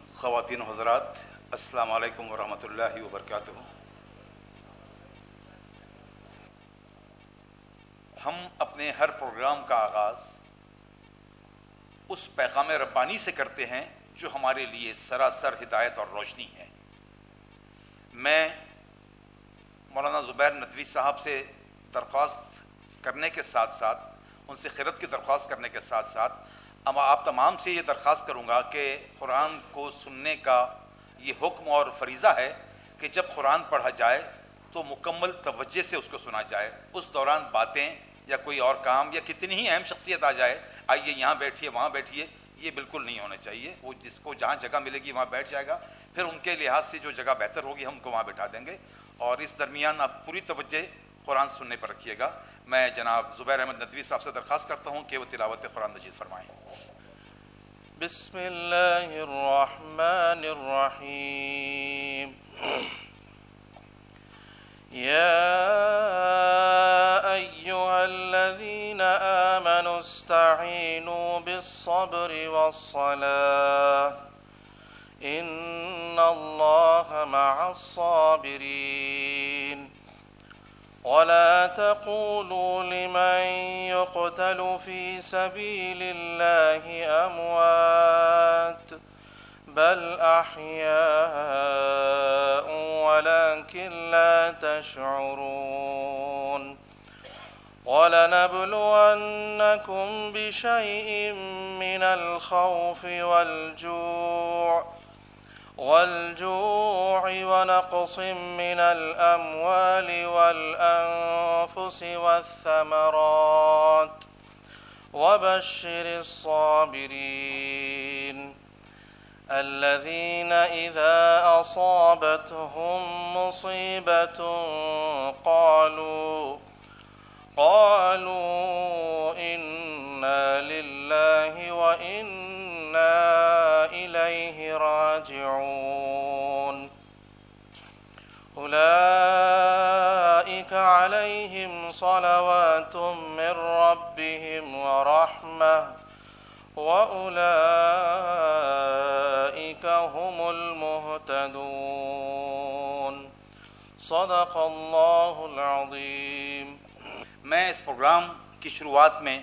خواتین و حضرات، السلام علیکم ورحمۃ اللہ وبرکاتہ۔ ہم اپنے ہر پروگرام کا آغاز اس پیغام ربانی سے کرتے ہیں جو ہمارے لیے سراسر ہدایت اور روشنی ہے۔ میں مولانا زبیر ندوی صاحب سے درخواست کرنے کے ساتھ ساتھ، ان سے خیرت کی درخواست کرنے کے ساتھ ساتھ آپ تمام سے یہ درخواست کروں گا کہ قرآن کو سننے کا یہ حکم اور فریضہ ہے کہ جب قرآن پڑھا جائے تو مکمل توجہ سے اس کو سنا جائے۔ اس دوران باتیں یا کوئی اور کام یا کتنی ہی اہم شخصیت آ جائے، آئیے یہاں بیٹھیے وہاں بیٹھیے، یہ بالکل نہیں ہونا چاہیے۔ وہ جس کو جہاں جگہ ملے گی وہاں بیٹھ جائے گا، پھر ان کے لحاظ سے جو جگہ بہتر ہوگی ہم کو وہاں بٹھا دیں گے، اور اس درمیان آپ پوری توجہ قرآن سننے پر رکھیے گا۔ میں جناب زبیر احمد ندوی صاحب سے درخواست کرتا ہوں کہ وہ تلاوت قرآن مجید فرمائیں۔ بسم اللہ الرحمن الرحیم۔ یا ایہا الذین آمنوا استعینوا بالصبر والصلاة ان اللہ مع الصابرین۔ ولا تقولوا لمن يقتل في سبيل الله أموات بل أحياء ولكن لا تشعرون۔ ولنبلونكم بشيء من الخوف والجوع ونقص من الأموال والأنفس والثمرات وبشر الصابرين الذين إذا أصابتهم مصيبة قالوا إنا لله وإنا إليه راجعون۔ أولئك عليهم صلوات من ربهم ورحمة وأولئك هم المهتدون۔ صدق اللہ العظیم۔ میں اس پروگرام کی شروعات میں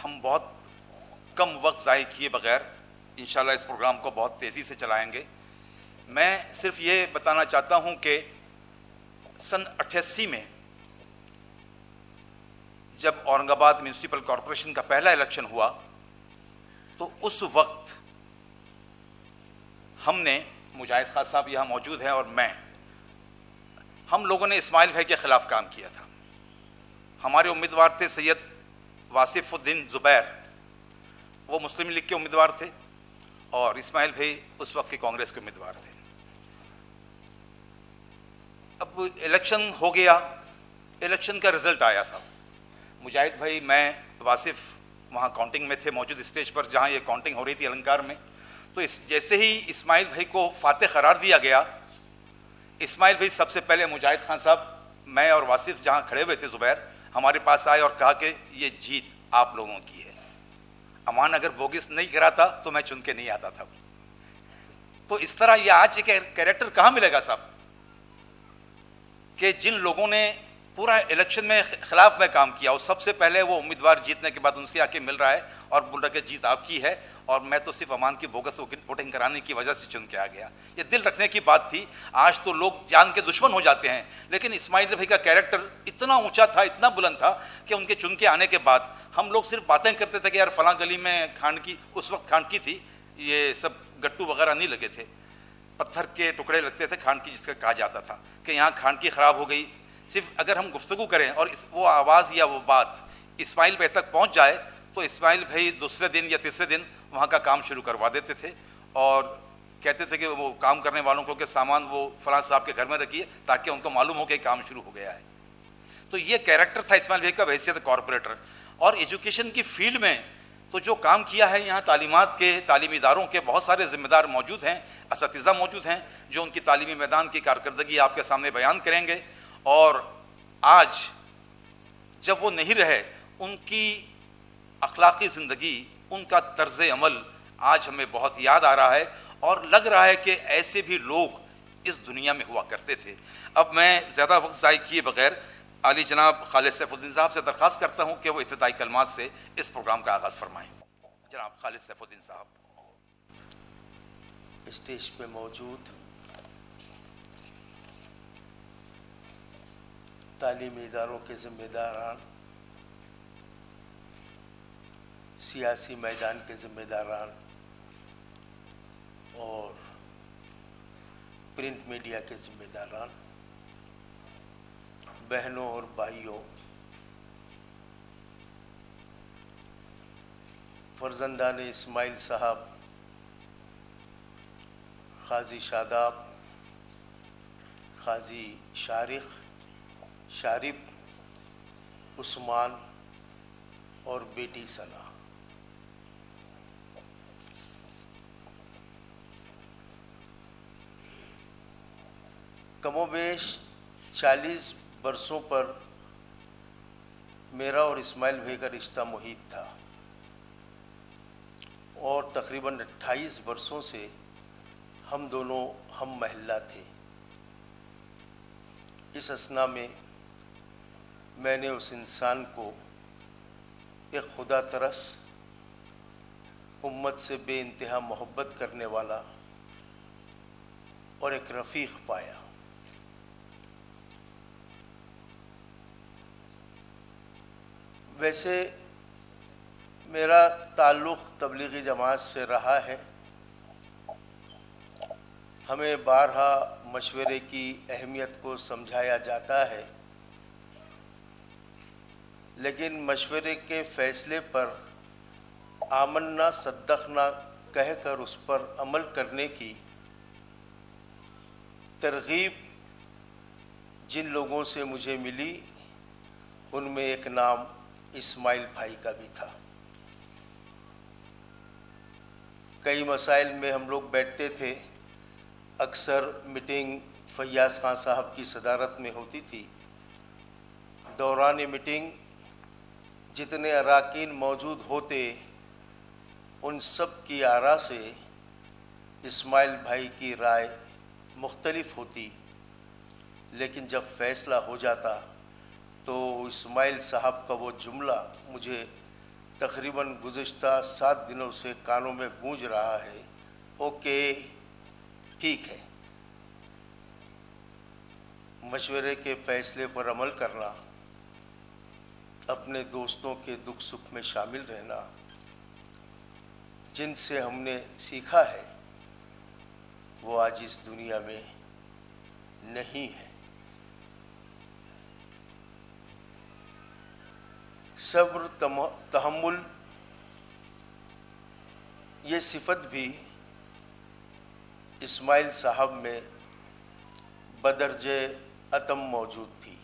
ہم بہت کم وقت ضائع کیے بغیر انشاءاللہ اس پروگرام کو بہت تیزی سے چلائیں گے۔ میں صرف یہ بتانا چاہتا ہوں کہ سن 88 میں جب اورنگ آباد میونسپل کارپوریشن کا پہلا الیکشن ہوا تو اس وقت ہم نے، مجاہد خان صاحب یہاں موجود ہیں اور میں، ہم لوگوں نے اسماعیل بھائی کے خلاف کام کیا تھا۔ ہمارے امیدوار تھے سید واصف الدین زبیر، وہ مسلم لیگ کے امیدوار تھے، اور اسماعیل بھائی اس وقت کے کانگریس کے امیدوار تھے۔ اب الیکشن ہو گیا، الیکشن کا رزلٹ آیا صاحب، مجاہد بھائی، میں، واصف وہاں کاؤنٹنگ میں تھے، موجود اسٹیج پر جہاں یہ کاؤنٹنگ ہو رہی تھی النکار میں۔ تو جیسے ہی اسماعیل بھائی کو فاتح قرار دیا گیا، اسماعیل بھائی سب سے پہلے مجاہد خان صاحب، میں اور واصف جہاں کھڑے ہوئے تھے زبیر، ہمارے پاس آئے اور کہا کہ یہ جیت آپ لوگوں کی ہے۔ امان اگر بوگس نہیں کراتا تو میں چن کے نہیں آتا تھا۔ تو اس طرح یہ آج ایک کیریکٹر کہاں ملے گا صاحب کہ جن لوگوں نے پورا الیکشن میں خلاف میں کام کیا، اور سب سے پہلے وہ امیدوار جیتنے کے بعد ان سے آ کے مل رہا ہے اور بول رہا ہے کہ جیت آپ کی ہے، اور میں تو صرف امان کی بوگس ووٹنگ کرانے کی وجہ سے چن کے آ گیا۔ یہ دل رکھنے کی بات تھی۔ آج تو لوگ جان کے دشمن ہو جاتے ہیں، لیکن اسماعیل بھائی کا کیریکٹر اتنا اونچا تھا، اتنا بلند تھا کہ ان کے چن کے آنے کے بعد ہم لوگ صرف باتیں کرتے تھے کہ یار فلاں گلی میں کھانڈ کی، اس وقت کھانڈ کی تھی، یہ سب گٹو وغیرہ نہیں لگے تھے، پتھر کے ٹکڑے لگتے تھے کھانڈ کی، جس کا کہا جاتا تھا کہ یہاں کھانڈ کی خراب ہو گئی۔ صرف اگر ہم گفتگو کریں اور وہ آواز یا وہ بات اسماعیل بھائی تک پہنچ جائے تو اسماعیل بھائی دوسرے دن یا تیسرے دن وہاں کا کام شروع کروا دیتے تھے، اور کہتے تھے کہ وہ کام کرنے والوں کو کہ سامان وہ فلاں صاحب کے گھر میں رکھیے تاکہ ان کو معلوم ہو کہ کام شروع ہو گیا ہے۔ تو یہ کیریکٹر تھا اسماعیل بھائی کا بحیثیت کارپوریٹر۔ اور ایجوکیشن کی فیلڈ میں تو جو کام کیا ہے، یہاں تعلیمات کے، تعلیمی اداروں کے بہت سارے ذمہ دار موجود ہیں، اساتذہ موجود ہیں جو ان کی تعلیمی میدان کی کارکردگی آپ کے سامنے بیان کریں گے۔ اور آج جب وہ نہیں رہے، ان کی اخلاقی زندگی، ان کا طرز عمل آج ہمیں بہت یاد آ رہا ہے اور لگ رہا ہے کہ ایسے بھی لوگ اس دنیا میں ہوا کرتے تھے۔ اب میں زیادہ وقت ضائع کیے بغیر عالی جناب خالد سیف الدین صاحب سے درخواست کرتا ہوں کہ وہ ابتدائی کلمات سے اس پروگرام کا آغاز فرمائیں۔ جناب خالد سیف الدین صاحب۔ اسٹیج پہ موجود تعلیمی اداروں کے ذمہ داران، سیاسی میدان کے ذمہ داران اور پرنٹ میڈیا کے ذمہ داران، بہنوں اور بھائیوں، فرزندان اسماعیل صاحب، قاضی شاداب، قاضی شارف، عثمان اور بیٹی ثنا، کم و بیش 40 برسوں پر میرا اور اسماعیل بھائی کا رشتہ محیط تھا اور تقریباً 28 برسوں سے ہم دونوں ہم محلہ تھے۔ اس اثنا میں میں نے اس انسان کو ایک خدا ترس، امت سے بے انتہا محبت کرنے والا اور ایک رفیق پایا۔ ویسے میرا تعلق تبلیغی جماعت سے رہا ہے، ہمیں بارہا مشورے کی اہمیت کو سمجھایا جاتا ہے، لیکن مشورے کے فیصلے پر آمنا صدقنا کہہ کر اس پر عمل کرنے کی ترغیب جن لوگوں سے مجھے ملی، ان میں ایک نام اسماعیل بھائی کا بھی تھا۔ کئی مسائل میں ہم لوگ بیٹھتے تھے، اکثر میٹنگ فیاض خان صاحب کی صدارت میں ہوتی تھی۔ دوران میٹنگ جتنے اراکین موجود ہوتے، ان سب کی آراء سے اسماعیل بھائی کی رائے مختلف ہوتی، لیکن جب فیصلہ ہو جاتا تو اسماعیل صاحب کا وہ جملہ مجھے تقریباً گزشتہ 7 دنوں سے کانوں میں گونج رہا ہے، اوکے ٹھیک ہے۔ مشورے کے فیصلے پر عمل کرنا، اپنے دوستوں کے دکھ سکھ میں شامل رہنا، جن سے ہم نے سیکھا ہے وہ آج اس دنیا میں نہیں ہے۔ صبر، تحمل، یہ صفت بھی اسماعیل صاحب میں بدرجہ اتم موجود تھی۔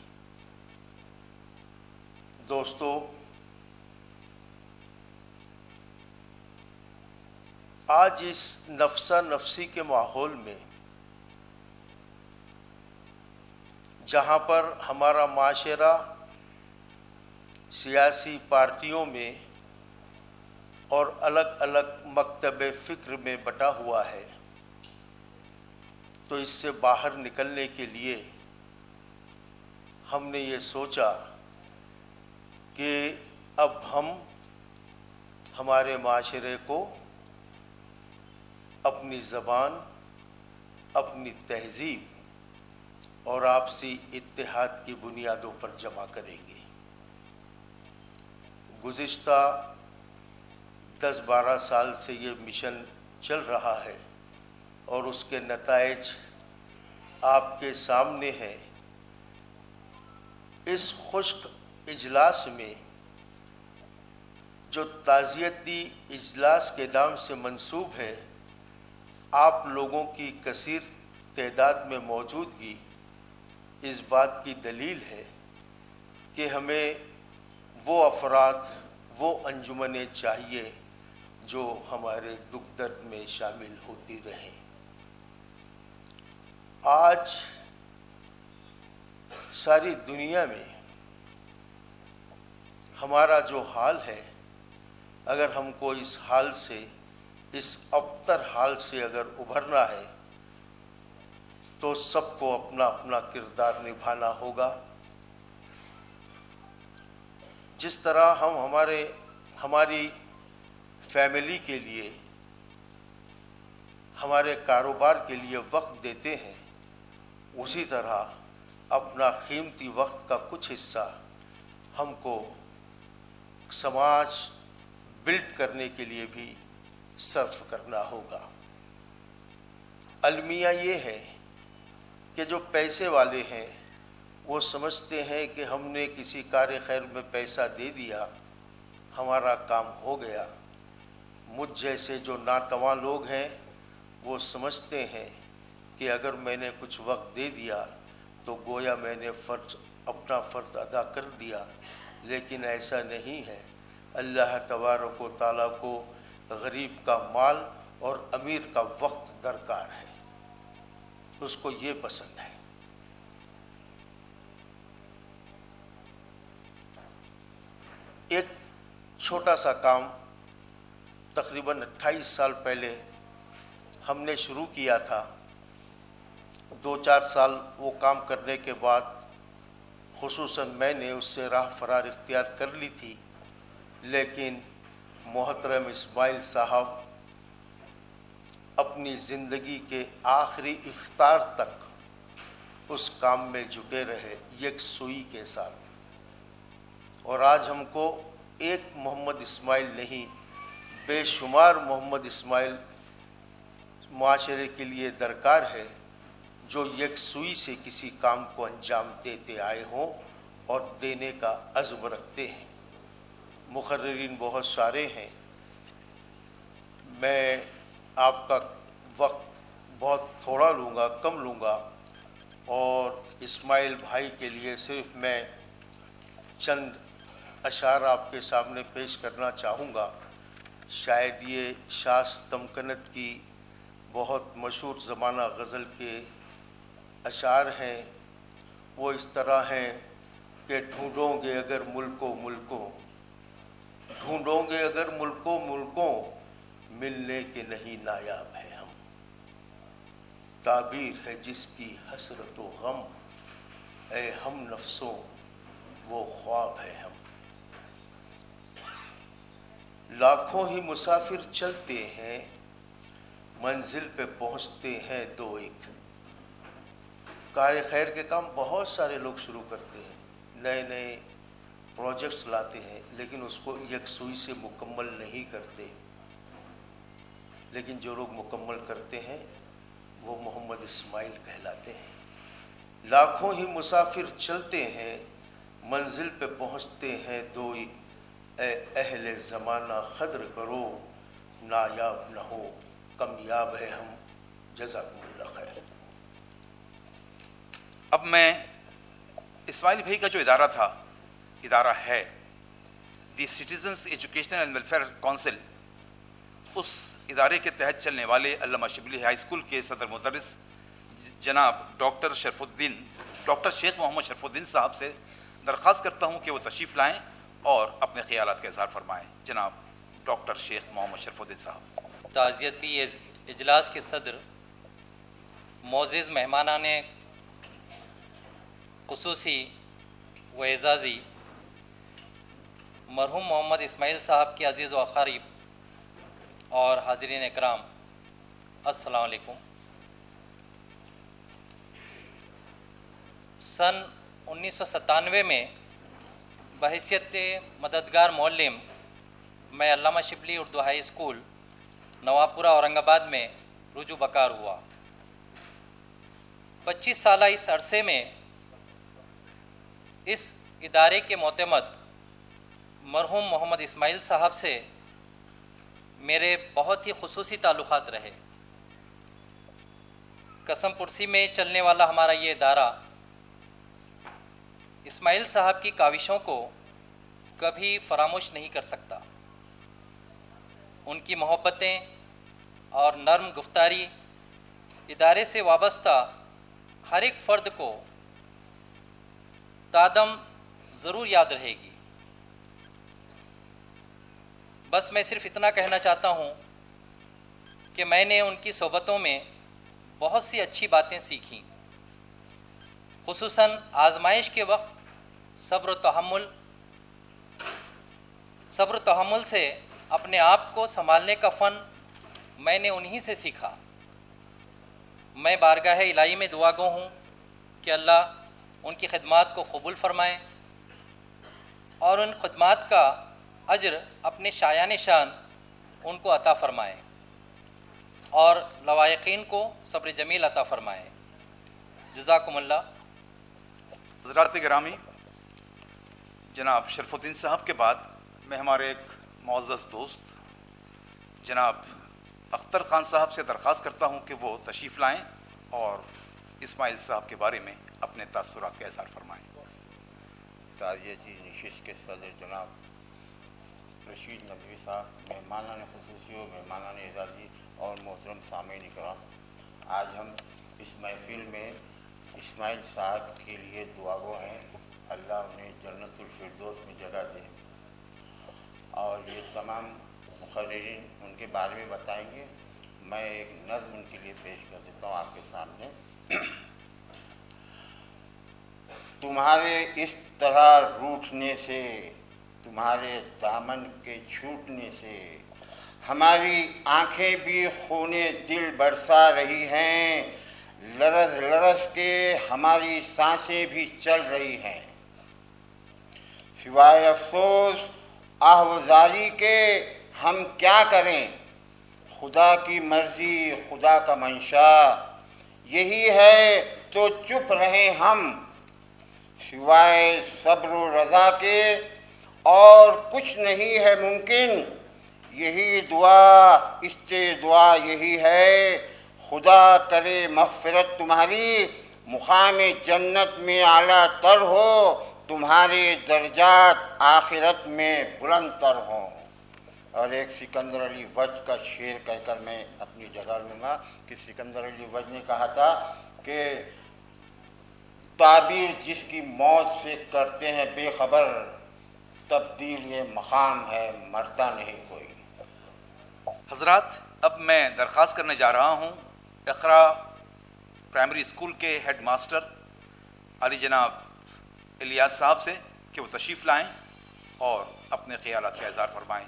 دوستو، آج اس نفسا نفسی کے ماحول میں جہاں پر ہمارا معاشرہ سیاسی پارٹیوں میں اور الگ الگ مکتب فکر میں بٹا ہوا ہے، تو اس سے باہر نکلنے کے لیے ہم نے یہ سوچا کہ اب ہم ہمارے معاشرے کو اپنی زبان، اپنی تہذیب اور آپسی اتحاد کی بنیادوں پر جمع کریں گے۔ گزشتہ 10-12 سال سے یہ مشن چل رہا ہے اور اس کے نتائج آپ کے سامنے ہیں۔ اس خشک اجلاس میں جو تعزیتی اجلاس کے نام سے منسوب ہے، آپ لوگوں کی کثیر تعداد میں موجودگی اس بات کی دلیل ہے کہ ہمیں وہ افراد، وہ انجمنیں چاہیے جو ہمارے دکھ درد میں شامل ہوتی رہیں۔ آج ساری دنیا میں ہمارا جو حال ہے، اگر ہم کو اس حال سے اس ابتر حال سے اگر ابھرنا ہے تو سب کو اپنا اپنا کردار نبھانا ہوگا. جس طرح ہم ہماری فیملی کے لیے، ہمارے کاروبار کے لیے وقت دیتے ہیں، اسی طرح اپنا قیمتی وقت کا کچھ حصہ ہم کو سماج بلڈ کرنے کے لیے بھی صرف کرنا ہوگا. المیہ یہ ہے کہ جو پیسے والے ہیں وہ سمجھتے ہیں کہ ہم نے کسی کار خیر میں پیسہ دے دیا، ہمارا کام ہو گیا. مجھ جیسے جو ناتواں لوگ ہیں وہ سمجھتے ہیں کہ اگر میں نے کچھ وقت دے دیا تو گویا میں نے اپنا فرض ادا کر دیا، لیکن ایسا نہیں ہے. اللہ تبارک و تعالیٰ کو غریب کا مال اور امیر کا وقت درکار ہے، اس کو یہ پسند ہے. ایک چھوٹا سا کام تقریباً 28 سال پہلے ہم نے شروع کیا تھا. 2-4 سال وہ کام کرنے کے بعد خصوصاً میں نے اس سے راہ فرار اختیار کر لی تھی، لیکن محترم اسماعیل صاحب اپنی زندگی کے آخری افطار تک اس کام میں جٹے رہے یکسوئی کے ساتھ. اور آج ہم کو ایک محمد اسماعیل نہیں، بے شمار محمد اسماعیل معاشرے کے لیے درکار ہے جو یکسوئی سے کسی کام کو انجام دیتے آئے ہوں اور دینے کا عزم رکھتے ہیں. مقررین بہت سارے ہیں، میں آپ کا وقت بہت تھوڑا لوں گا، کم لوں گا، اور اسماعیل بھائی کے لیے صرف میں چند اشعار آپ کے سامنے پیش کرنا چاہوں گا. شاید یہ شاذ تمکنت کی بہت مشہور زمانہ غزل کے اشعار ہیں. وہ اس طرح ہیں کہ ڈھونڈوں گے اگر ملکوں ملکوں، ڈھونڈوں گے اگر ملکوں ملکوں، ملنے کے نہیں نایاب ہے ہم. تعبیر ہے جس کی حسرت و غم، اے ہم نفسوں وہ خواب ہے ہم. لاکھوں ہی مسافر چلتے ہیں، منزل پہ پہنچتے ہیں دو ایک. کار خیر کے کام بہت سارے لوگ شروع کرتے ہیں، نئے نئے پروجیکٹس لاتے ہیں، لیکن اس کو یکسوئی سے مکمل نہیں کرتے. لیکن جو لوگ مکمل کرتے ہیں وہ محمد اسماعیل کہلاتے ہیں. لاکھوں ہی مسافر چلتے ہیں، منزل پہ پہنچتے ہیں دو ایک. اے اہل زمانہ قدر کرو، نایاب نہ ہو کمیاب ہے ہم. جزاکم اللہ خیر. اب میں اسماعیل بھائی کا جو ادارہ ہے the citizens educational and welfare council, اس ادارے کے تحت چلنے والے علامہ شبلی ہائی اسکول کے صدر مدرس جناب ڈاکٹر شیخ محمد شرف الدین صاحب سے درخواست کرتا ہوں کہ وہ تشریف لائیں اور اپنے خیالات کا اظہار فرمائیں. جناب ڈاکٹر شیخ محمد شرف الدین صاحب. تعزیتی اجلاس کے صدر، معزز مہمانان خصوصی و اعزازی، مرحوم محمد اسماعیل صاحب کے عزیز و اقارب اور حاضرین اکرام، السلام علیکم. سن 1997 میں بحیثیت مددگار معلم میں علامہ شبلی اردو ہائی اسکول نوابپورہ اورنگ آباد میں رجوع بکار ہوا. 25 سالہ اس عرصے میں اس ادارے کے معتمد مرحوم محمد اسماعیل صاحب سے میرے بہت ہی خصوصی تعلقات رہے. قسم پرسی میں چلنے والا ہمارا یہ ادارہ اسماعیل صاحب کی کاوشوں کو کبھی فراموش نہیں کر سکتا. ان کی محبتیں اور نرم گفتاری ادارے سے وابستہ ہر ایک فرد کو تادم ضرور یاد رہے گی. بس میں صرف اتنا کہنا چاہتا ہوں کہ میں نے ان کی صحبتوں میں بہت سی اچھی باتیں سیکھیں، خصوصاً آزمائش کے وقت صبر و تحمل سے اپنے آپ کو سنبھالنے کا فن میں نے انہی سے سیکھا۔ میں بارگاہ الہی میں دعا گو ہوں کہ اللہ ان کی خدمات کو قبول فرمائے اور ان خدمات کا اجر اپنے شایان شان ان کو عطا فرمائے اور لوائقین کو صبر جمیل عطا فرمائے۔ جزاکم اللہ۔ حضرات گرامی، جناب شرف الدین صاحب کے بعد میں ہمارے ایک معزز دوست جناب اختر خان صاحب سے درخواست کرتا ہوں کہ وہ تشریف لائیں اور اسماعیل صاحب کے بارے میں اپنے تاثرات کا اظہار فرمائیں۔ تعزیتی نشست کے صدر جناب رشید ندوی صاحب، مہمانان خصوصی و مہمانان اعزازی اور محترم سامعین کرام، آج ہم اس محفل میں اسماعیل صاحب کے لیے دعا گو ہیں، اللہ انہیں جنت الفردوس میں جگہ دے، اور یہ تمام مقررین ان کے بارے میں بتائیں گے۔ میں ایک نظم ان کے لیے پیش کر دیتا ہوں آپ کے سامنے۔ تمہارے اس طرح روٹھنے سے، تمہارے دامن کے چھوٹنے سے، ہماری آنکھیں بھی خون دل برسا رہی ہیں، لرز لرز کے ہماری سانسیں بھی چل رہی ہیں، سوائے افسوس آہوزاری کے ہم کیا کریں، خدا کی مرضی خدا کا منشا یہی ہے تو چپ رہیں ہم، سوائے صبر و رضا کے اور کچھ نہیں ہے ممکن، یہی دعا دعا یہی ہے، خدا کرے مغفرت تمہاری، مقام جنت میں اعلیٰ تر ہو، تمہارے درجات آخرت میں بلند تر ہوں۔ اور ایک سکندر علی وجہ کا شعر کہہ کر میں اپنی جگہ لوں گا کہ سکندر علی وجہ نے کہا تھا کہ تعبیر جس کی موت سے کرتے ہیں بے خبر، تبدیل یہ مقام ہے مرتا نہیں کوئی۔ حضرات، اب میں درخواست کرنے جا رہا ہوں اقرا پرائمری اسکول کے ہیڈ ماسٹر علی جناب الیاس صاحب سے کہ وہ تشریف لائیں اور اپنے خیالات کا اظہار فرمائیں۔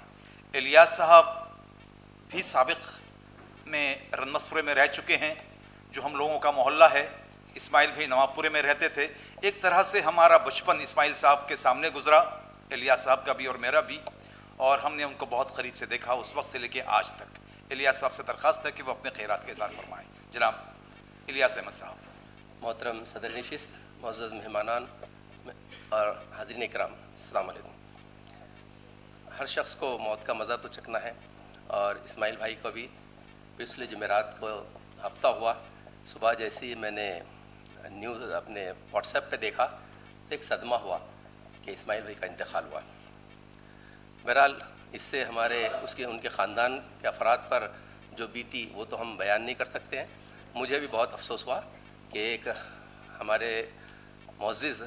الیاس صاحب بھی سابق میں رنمسپورے میں رہ چکے ہیں، جو ہم لوگوں کا محلہ ہے۔ اسماعیل بھی نواب پورے میں رہتے تھے۔ ایک طرح سے ہمارا بچپن اسماعیل صاحب کے سامنے گزرا، الیاس صاحب کا بھی اور میرا بھی، اور ہم نے ان کو بہت قریب سے دیکھا اس وقت سے لے کے آج تک۔ الیاس صاحب سے درخواست ہے کہ وہ اپنے خیرات کا اظہار فرمائیں۔ جناب الیاس احمد صاحب۔ محترم صدر نشست، معزز مہمانان اور حاضرین اکرام، السلام علیکم۔ ہر شخص کو موت کا مزہ تو چکھنا ہے، اور اسماعیل بھائی کو بھی پچھلے جمعرات کو ہفتہ ہوا، صبح جیسے ہی میں نے نیوز اپنے واٹس ایپ پہ دیکھا، ایک صدمہ ہوا کہ اسماعیل بھائی کا انتقال ہوا۔ بہرحال اس سے ہمارے ان کے خاندان کے افراد پر جو بیتی وہ تو ہم بیان نہیں کر سکتے ہیں۔ مجھے بھی بہت افسوس ہوا کہ ایک ہمارے معزز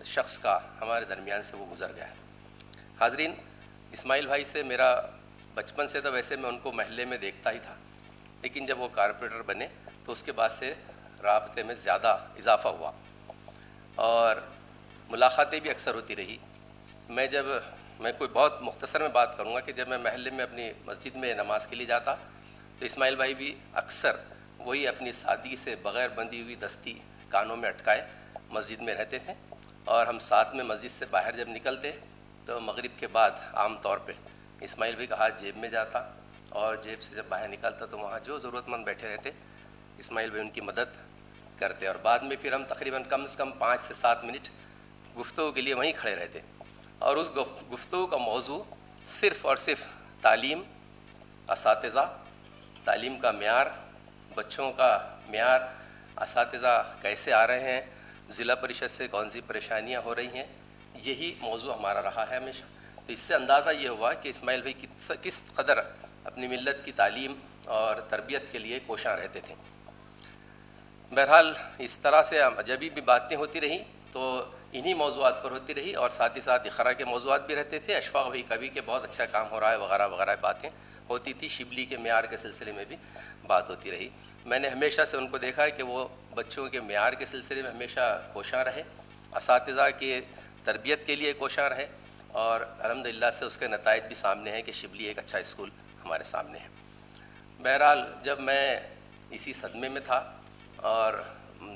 شخص کا ہمارے درمیان سے وہ گزر گیا ہے۔ حاضرین، اسماعیل بھائی سے میرا بچپن سے تو ویسے میں ان کو محلے میں دیکھتا ہی تھا، لیکن جب وہ کارپوریٹر بنے تو اس کے بعد سے رابطے میں زیادہ اضافہ ہوا اور ملاقاتیں بھی اکثر ہوتی رہی۔ میں کوئی بہت مختصر میں بات کروں گا کہ جب میں محلے میں اپنی مسجد میں نماز کے لیے جاتا تو اسماعیل بھائی بھی اکثر وہی اپنی سادگی سے بغیر بندھی ہوئی دستی کانوں میں اٹکائے مسجد میں رہتے تھے، اور ہم ساتھ میں مسجد سے باہر جب نکلتے تو مغرب کے بعد عام طور پہ اسماعیل بھائی کا ہاتھ جیب میں جاتا، اور جیب سے جب باہر نکلتا تو وہاں جو ضرورت مند بیٹھے رہتے اسماعیل بھائی ان کی مدد کرتے، اور بعد میں پھر ہم تقریباً کم سے کم 5 سے 7 منٹ گفتگو کے لیے وہیں کھڑے رہتے، اور اس گفتگو کا موضوع صرف اور صرف تعلیم، اساتذہ، تعلیم کا معیار، بچوں کا معیار، اساتذہ کیسے آ رہے ہیں، ضلع پریشد سے کون سی پریشانیاں ہو رہی ہیں، یہی موضوع ہمارا رہا ہے ہمیشہ۔ تو اس سے اندازہ یہ ہوا کہ اسماعیل بھائی کس قدر اپنی ملت کی تعلیم اور تربیت کے لیے کوشاں رہتے تھے۔ بہرحال اس طرح سے جب بھی باتیں ہوتی رہیں تو انہی موضوعات پر ہوتی رہی، اور ساتھ ہی ساتھ اقرا کے موضوعات بھی رہتے تھے، اشفاق بھائی کا بھی کہ بہت اچھا کام ہو رہا ہے وغیرہ وغیرہ باتیں ہوتی تھی، شبلی کے معیار کے سلسلے میں بھی بات ہوتی رہی۔ میں نے ہمیشہ سے ان کو دیکھا ہے کہ وہ بچوں کے معیار کے سلسلے میں ہمیشہ کوشاں رہے، اساتذہ کی تربیت کے لیے کوشاں رہے، اور الحمدللہ سے اس کے نتائج بھی سامنے ہیں کہ شبلی ایک اچھا اسکول ہمارے سامنے ہے۔ بہرحال جب میں اسی صدمے میں تھا اور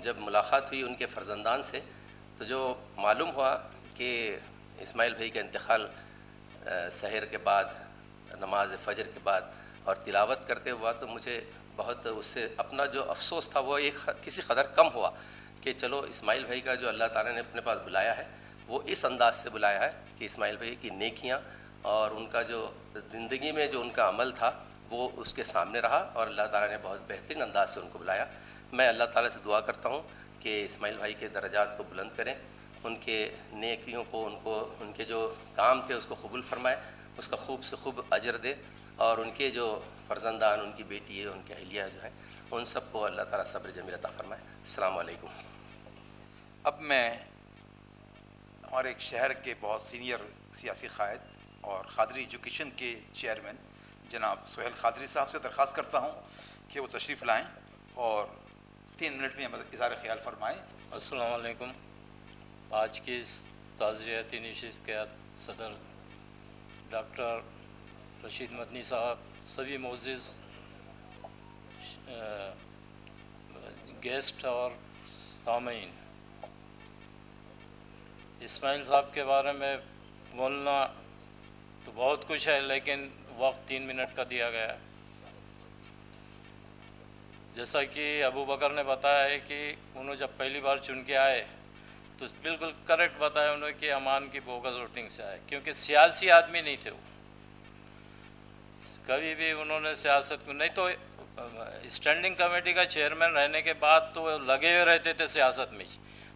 جب ملاقات ہوئی ان کے فرزندان سے، تو جو معلوم ہوا کہ اسماعیل بھائی کا انتقال سحر کے بعد، نماز فجر کے بعد اور تلاوت کرتے ہوا، تو مجھے بہت اس سے اپنا جو افسوس تھا وہ ایک کسی قدر کم ہوا کہ چلو اسماعیل بھائی کا جو اللہ تعالیٰ نے اپنے پاس بلایا ہے وہ اس انداز سے بلایا ہے کہ اسماعیل بھائی کی نیکیاں اور ان کا جو زندگی میں جو ان کا عمل تھا وہ اس کے سامنے رہا، اور اللہ تعالیٰ نے بہت بہترین انداز سے ان کو بلایا۔ میں اللہ تعالیٰ سے دعا کرتا ہوں کہ اسماعیل بھائی کے درجات کو بلند کریں، ان کے نیکیوں کو، ان کے جو کام تھے اس کو قبول فرمائے، اس کا خوب سے خوب اجر دے، اور ان کے جو فرزندان، ان کی بیٹی ہے، ان کے اہلیہ جو ہے، ان سب کو اللہ تعالیٰ صبر جمیل عطا فرمائے۔ السلام علیکم۔ اب میں ہمارے ایک شہر کے بہت سینئر سیاسی قائد اور قادری ایجوکیشن کے چیئرمین جناب سہیل قادری صاحب سے درخواست کرتا ہوں کہ وہ تشریف لائیں اور 3 منٹ میں اظہار خیال فرمائیں۔ السلام علیکم۔ آج کی اس تعزیتی نشست کے صدر ڈاکٹر رشید مدنی صاحب، سبھی معزز گیسٹ اور سامعین، اسماعیل صاحب کے بارے میں بولنا تو بہت کچھ ہے، لیکن وقت 3 منٹ کا دیا گیا ہے۔ جیسا کہ ابو بکر نے بتایا ہے کہ انہوں جب پہلی بار چن کے آئے تو بالکل کریکٹ بتایا انہوں کہ امان کی بوگس ووٹنگ سے آئے، کیونکہ سیاسی آدمی نہیں تھے وہ، کبھی بھی انہوں نے سیاست کو نہیں، تو اسٹینڈنگ کمیٹی کا چیئرمین رہنے کے بعد تو وہ لگے ہوئے رہتے تھے سیاست میں،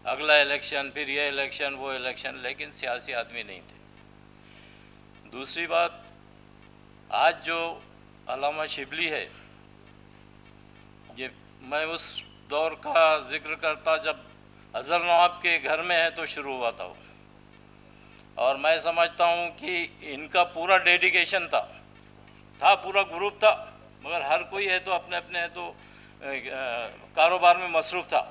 اگلا الیکشن، پھر یہ الیکشن، وہ الیکشن، لیکن سیاسی آدمی نہیں تھے۔ دوسری بات، آج جو علامہ شبلی ہے، یہ میں اس دور کا ذکر کرتا جب اظہر نواب کے گھر میں ہے تو شروع ہوا تھا وہ، اور میں سمجھتا ہوں کہ ان کا پورا ڈیڈیکیشن تھا، پورا گروپ تھا، مگر ہر کوئی ہے تو اپنے اپنے تو کاروبار میں مصروف تھا،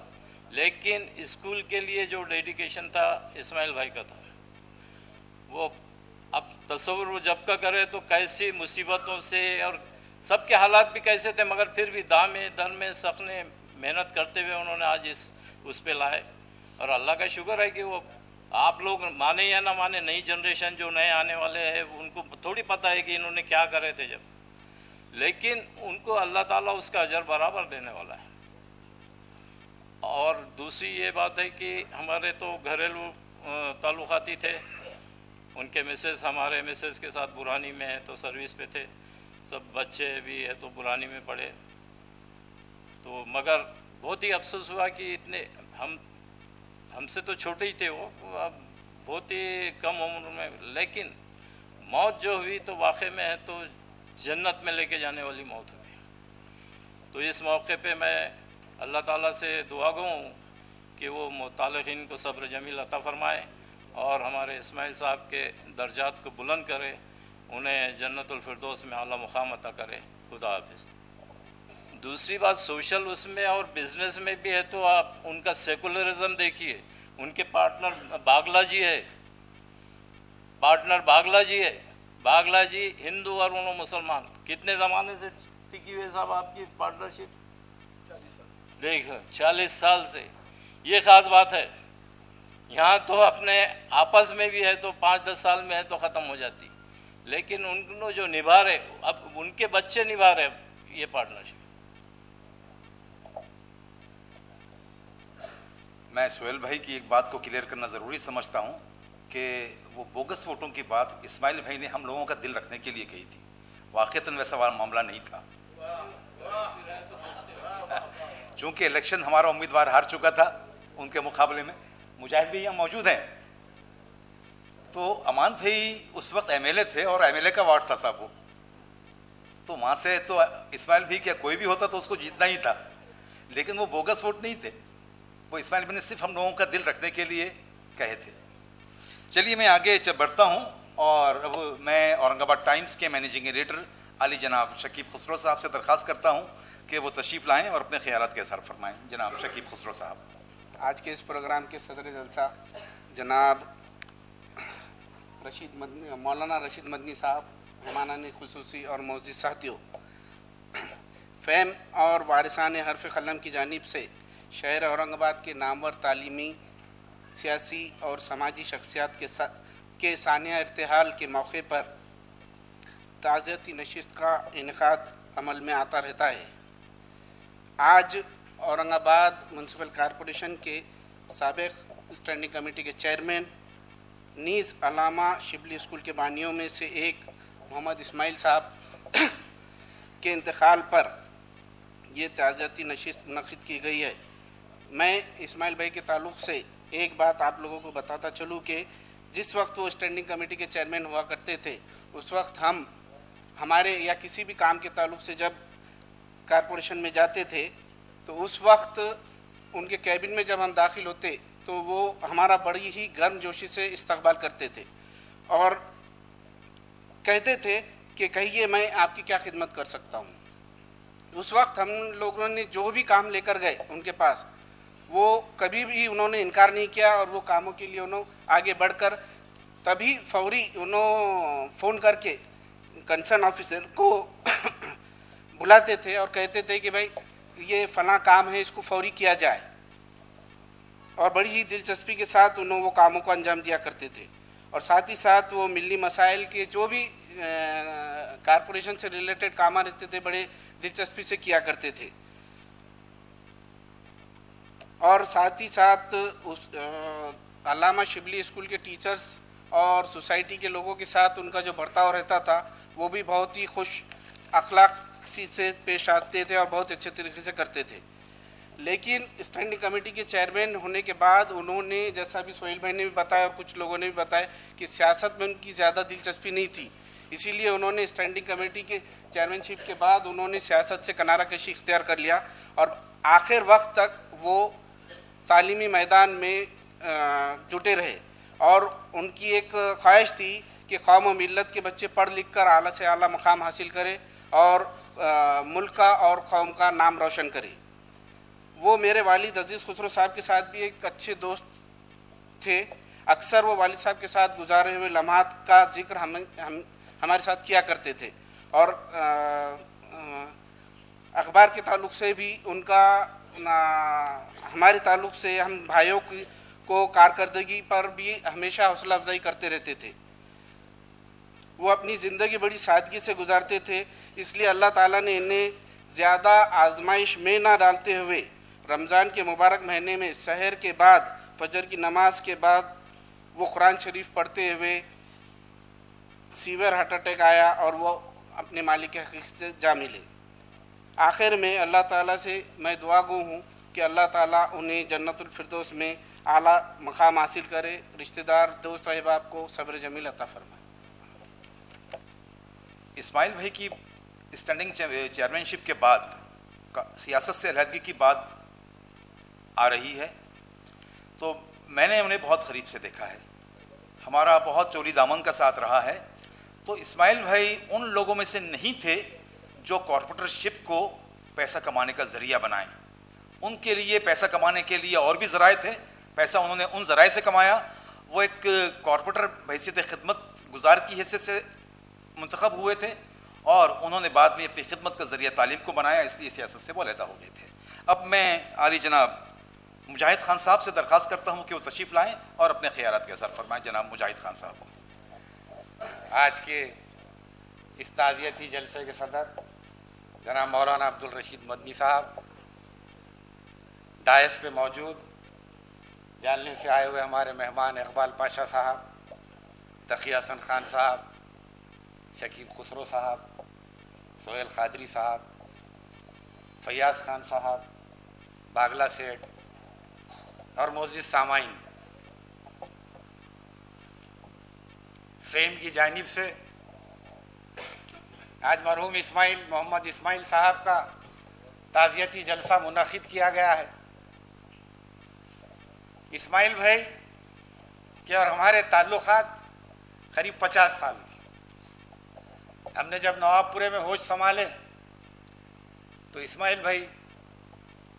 لیکن اسکول کے لیے جو ڈیڈیکیشن تھا اسماعیل بھائی کا تھا، وہ اب تصور وہ جب کا کرے تو کیسی مصیبتوں سے اور سب کے حالات بھی کیسے تھے، مگر پھر بھی دامے در میں سخنے محنت کرتے ہوئے انہوں نے آج اس پہ لائے، اور اللہ کا شکر ہے کہ وہ آپ لوگ مانے یا نہ مانے، نئی جنریشن جو نئے آنے والے ہیں ان کو تھوڑی پتہ ہے کہ انہوں نے کیا کرے تھے جب، لیکن ان کو اللہ تعالیٰ اس کا اجر برابر دینے والا ہے۔ اور دوسری یہ بات ہے کہ ہمارے تو گھریلو تعلقات ہی تھے، ان کے مسز ہمارے مسز کے ساتھ برانی میں ہے تو سروس پہ تھے، سب بچے بھی ہے تو برانی میں پڑھے، تو مگر بہت ہی افسوس ہوا کہ اتنے ہم سے تو چھوٹے ہی تھے وہ، بہت ہی کم عمر میں، لیکن موت جو ہوئی تو واقع میں ہے تو جنت میں لے کے جانے والی موت ہوئی۔ تو اس موقع پہ میں اللہ تعالیٰ سے دعا گو ہوں کہ وہ متعلقین کو صبر جمیل عطا فرمائے اور ہمارے اسماعیل صاحب کے درجات کو بلند کرے، انہیں جنت الفردوس میں اعلیٰ مقام عطا کرے۔ خدا حافظ۔ دوسری بات، سوشل اس میں اور بزنس میں بھی ہے تو آپ ان کا سیکولرزم دیکھیے، ان کے پارٹنر باگلا جی ہے، باگلا جی ہندو اور انہوں مسلمان، کتنے زمانے سے ٹکی ہوئے صاحب آپ کی پارٹنرشپ؟ 40 سال سے۔ یہ خاص بات ہے، یہاں تو اپنے آپس میں بھی ہے تو 5-10 سال میں ہے تو ختم ہو جاتی، لیکن ان جو نبھا رہے، اب ان کے بچے نبھا رہے یہ پارٹنرشپ۔ میں سہیل بھائی کی ایک بات کو کلیئر کرنا ضروری سمجھتا ہوں کہ وہ بوگس ووٹوں کی بات اسماعیل بھائی نے ہم لوگوں کا دل رکھنے کے لیے کہی تھی، واقعتاً ویسا معاملہ نہیں تھا، چونکہ الیکشن ہمارا امیدوار ہار چکا تھا ان کے مقابلے میں، مجاہد بھی یہاں موجود ہیں، تو امان بھائی اس وقت ایم ایل اے تھے اور ایم ایل اے کا وارڈ تھا صاحب وہ، تو وہاں سے تو اسماعیل بھائی کیا کوئی بھی ہوتا تو اس کو جیتنا ہی تھا، لیکن وہ بوگس ووٹ نہیں تھے، وہ اسماعیل بھائی نے صرف ہم لوگوں کا دل رکھنے کے لیے کہے تھے۔ چلیے میں آگے بڑھتا ہوں، اور اب میں اورنگ آباد ٹائمز کے مینیجنگ ایڈیٹر علی جناب شکیب خسرو صاحب سے درخواست کرتا ہوں کہ وہ تشریف لائیں اور اپنے خیالات کا اظہار فرمائیں. جناب شکیب خسرو صاحب. آج کے اس پروگرام کے صدر جلسہ جناب مولانا رشید مدنی صاحب، مہمانان خصوصی اور معزز ساتھیوں، فہم اور وارثان حرف قلم کی جانب سے شہر اورنگ آباد کے نامور تعلیمی، سیاسی اور سماجی شخصیات کے سانحہ ارتحال کے موقع پر تعزیتی نشست کا انعقاد عمل میں آتا رہتا ہے. آج اورنگ آباد میونسپل کارپوریشن کے سابق اسٹینڈنگ کمیٹی کے چیئرمین نیز علامہ شبلی اسکول کے بانیوں میں سے ایک محمد اسماعیل صاحب کے انتقال پر یہ تعزیتی نشست منعقد کی گئی ہے. میں اسماعیل بھائی کے تعلق سے ایک بات آپ لوگوں کو بتاتا چلوں کہ جس وقت وہ اسٹینڈنگ کمیٹی کے چیئرمین ہوا کرتے تھے، اس وقت ہمارے یا کسی بھی کام کے تعلق سے جب کارپوریشن میں جاتے تھے تو اس وقت ان کے کیبن میں جب ہم داخل ہوتے تو وہ ہمارا بڑی ہی گرم جوشی سے استقبال کرتے تھے اور کہتے تھے کہ کہیے میں آپ کی کیا خدمت کر سکتا ہوں. اس وقت ہم لوگوں نے جو بھی کام لے کر گئے ان کے پاس، وہ کبھی بھی انہوں نے انکار نہیں کیا اور وہ کاموں کے لیے انہوں آگے بڑھ کر تبھی فوری انہوں فون کر کے کنسرن آفیسر کو بلاتے تھے اور کہتے تھے کہ بھائی یہ فلاں کام ہے، اس کو فوری کیا جائے، اور بڑی ہی دلچسپی کے ساتھ انہوں وہ کاموں کو انجام دیا کرتے تھے. اور ساتھ ہی ساتھ وہ ملی مسائل کے جو بھی کارپوریشن سے ریلیٹڈ کام رہتے تھے بڑے دلچسپی سے کیا کرتے تھے. اور ساتھ ہی ساتھ علامہ شبلی اسکول کے ٹیچرز اور سوسائٹی کے لوگوں کے ساتھ ان کا جو برتاؤ رہتا تھا وہ بھی بہت ہی خوش اخلاقی سے پیش آتے تھے اور بہت اچھے طریقے سے کرتے تھے. لیکن اسٹینڈنگ کمیٹی کے چیئرمین ہونے کے بعد انہوں نے، جیسا بھی سہیل بھائی نے بھی بتایا اور کچھ لوگوں نے بھی بتایا، کہ سیاست میں ان کی زیادہ دلچسپی نہیں تھی. اسی لیے انہوں نے اسٹینڈنگ کمیٹی کے چیئرمین شپ کے بعد انہوں نے سیاست سے کنارہ کشی اختیار کر لیا اور آخر وقت تک وہ تعلیمی میدان میں جٹے رہے. اور ان کی ایک خواہش تھی کہ قوم و ملت کے بچے پڑھ لکھ کر اعلیٰ سے اعلیٰ مقام حاصل کرے اور ملک کا اور قوم کا نام روشن کرے. وہ میرے والد عزیز خسرو صاحب کے ساتھ بھی ایک اچھے دوست تھے. اکثر وہ والد صاحب کے ساتھ گزارے ہوئے لمحات کا ذکر ہمارے ساتھ کیا کرتے تھے اور اخبار کے تعلق سے بھی ان کا، ہمارے تعلق سے ہم بھائیوں کو کارکردگی پر بھی ہمیشہ حوصلہ افزائی کرتے رہتے تھے. وہ اپنی زندگی بڑی سادگی سے گزارتے تھے، اس لیے اللہ تعالیٰ نے انہیں زیادہ آزمائش میں نہ ڈالتے ہوئے رمضان کے مبارک مہینے میں سحر کے بعد، فجر کی نماز کے بعد وہ قرآن شریف پڑھتے ہوئے سیویئر ہارٹ اٹیک آیا اور وہ اپنے مالک حقیقت سے جا ملے. آخر میں اللہ تعالیٰ سے میں دعا گو ہوں کہ اللہ تعالیٰ انہیں جنت الفردوس میں اعلیٰ مقام حاصل کرے، رشتہ دار دوست احباب کو صبر جمیل عطا فرمائے. اسماعیل بھائی کی اسٹینڈنگ چیئرمین شپ کے بعد سیاست سے علیحدگی کی بات آ رہی ہے تو میں نے انہیں بہت قریب سے دیکھا ہے، ہمارا بہت چولی دامن کا ساتھ رہا ہے. تو اسماعیل بھائی ان لوگوں میں سے نہیں تھے جو کارپوریٹرشپ کو پیسہ کمانے کا ذریعہ بنائیں. ان کے لیے پیسہ کمانے کے لیے اور بھی ذرائع تھے، پیسہ انہوں نے ان ذرائع سے کمایا. وہ ایک کارپوریٹر بحیثیت خدمت گزار کی حیثیت سے منتخب ہوئے تھے اور انہوں نے بعد میں اپنی خدمت کا ذریعہ تعلیم کو بنایا، اس لیے سیاست سے وہ علیحدہ ہو گئے تھے. اب میں عالی جناب مجاہد خان صاحب سے درخواست کرتا ہوں کہ وہ تشریف لائیں اور اپنے خیالات کا اظہار فرمائیں. جناب مجاہد خان صاحب. آج کے اس تعزیتی جلسے کے صدر جناب مولانا عبدالرشید مدنی صاحب، ڈائس پہ موجود جالنے سے آئے ہوئے ہمارے مہمان اقبال پاشا صاحب، تقی حسن خان صاحب، شکیب خسرو صاحب، سہیل قادری صاحب، فیاض خان صاحب، باگلا سیٹھ اور معزز سامعین، فیم کی جانب سے آج مرحوم محمد اسماعیل صاحب کا تعزیتی جلسہ منعقد کیا گیا ہے. اسماعیل بھائی کے اور ہمارے تعلقات قریب 50 سال کے. ہم نے جب نواب پورے میں ہوش سنبھالے تو اسماعیل بھائی،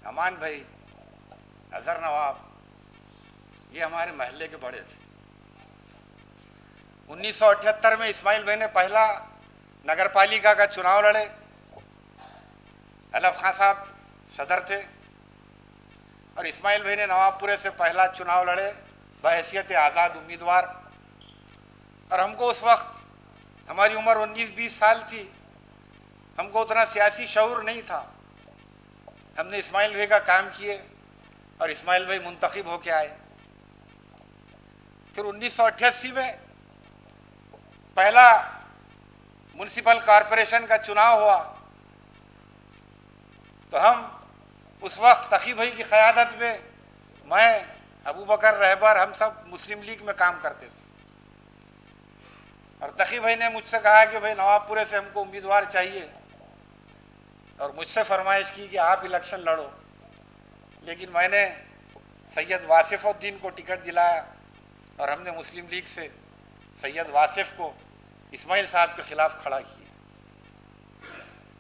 امان بھائی، اظہر نواب، یہ ہمارے محلے کے بڑے تھے۔ 1978 میں اسماعیل بھائی نے پہلا نگر پالیکا کا چناؤ لڑے، علف خان صاحب صدر تھے، اور اسماعیل بھائی نے نواب پورے سے پہلا چناؤ لڑے بحیثیت آزاد امیدوار۔ اور ہم کو اس وقت ہماری عمر 19-20 سال تھی، ہم کو اتنا سیاسی شعور نہیں تھا۔ ہم نے اسماعیل بھائی کا کام کیے اور اسماعیل بھائی منتخب ہو کے آئے۔ پھر 1988 میں پہلا میونسپل کارپوریشن کا چناؤ ہوا تو ہم اس وقت تقی بھائی کی قیادت میں، میں، ابو بکر رہبر، ہم سب مسلم لیگ میں کام کرتے تھے، اور تقی بھائی نے مجھ سے کہا کہ بھائی نواب پورے سے ہم کو امیدوار چاہیے، اور مجھ سے فرمائش کی کہ آپ الیکشن لڑو، لیکن میں نے سید واصف الدین کو ٹکٹ دلایا اور ہم نے مسلم لیگ سے سید واصف کو اسماعیل صاحب کے خلاف کھڑا کیا۔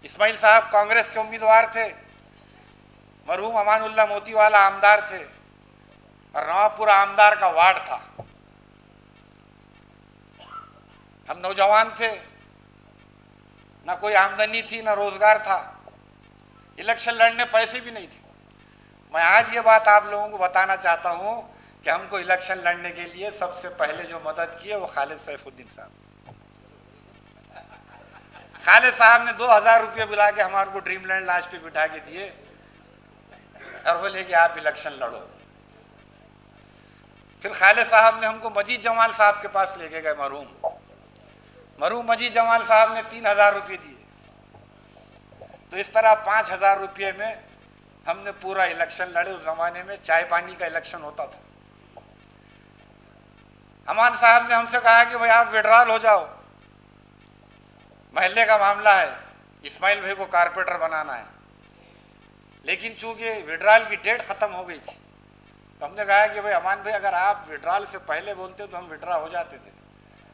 اسماعیل صاحب کانگریس کے امیدوار تھے، مرحوم امان اللہ موتی والا آمدار تھے، اور نواب پورہ آمدار کا وارڈ تھا۔ ہم نوجوان تھے، نہ کوئی آمدنی تھی، نہ روزگار تھا، الیکشن لڑنے پیسے بھی نہیں تھے۔ میں آج یہ بات آپ لوگوں کو بتانا چاہتا ہوں کہ ہم کو الیکشن لڑنے کے لیے سب سے پہلے جو مدد کی ہے وہ خالد سیف الدین صاحب۔ خالد صاحب نے 2000 روپے بلا کے ہمارے کو ڈریم لینڈ لاج پہ بٹھا کے دیے اور بولے کہ آپ الیکشن لڑو۔ پھر خالد صاحب نے ہم کو مجید جمال صاحب کے پاس لے کے گئے، مرحوم مجید جمال صاحب نے 3000 روپے دیے۔ تو اس طرح 5000 روپے میں ہم نے پورا الیکشن لڑے۔ اس زمانے میں چائے پانی کا الیکشن ہوتا تھا۔ امان صاحب نے ہم سے کہا کہ بھائی آپ وڈرال ہو جاؤ، محلے کا معاملہ ہے، اسماعیل بھائی کو کارپوریٹر بنانا ہے، لیکن چونکہ وڈرال کی ڈیٹ ختم ہو گئی تھی تو ہم نے کہا کہ بھائی امان بھائی اگر آپ وڈرال سے پہلے بولتے تو ہم وڈرا ہو جاتے تھے،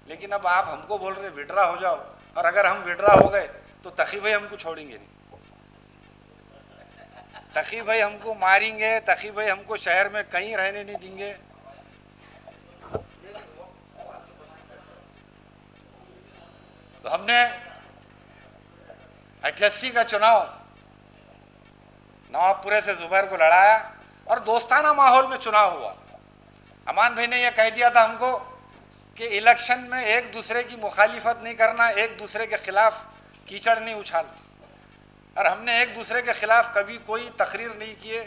لیکن اب آپ ہم کو بول رہے وڈرا ہو جاؤ، اور اگر ہم وڈرا ہو گئے تو تقی بھائی ہم کو چھوڑیں گے نہیں، تقی بھائی ہم کو ماریں گے، تقی بھائی ہم کو شہر میں کہیں رہنے نہیں دیں گے۔ تو ہم نے 88 کا چناؤ نواب پورے سے زبیر کو لڑایا اور دوستانہ ماحول میں چناؤ ہوا۔ امان بھائی نے یہ کہہ دیا تھا ہم کو کہ الیکشن میں ایک دوسرے کی مخالفت نہیں کرنا، ایک دوسرے کے خلاف کیچڑ نہیں اچھالنا، اور ہم نے ایک دوسرے کے خلاف کبھی کوئی تقریر نہیں کیے،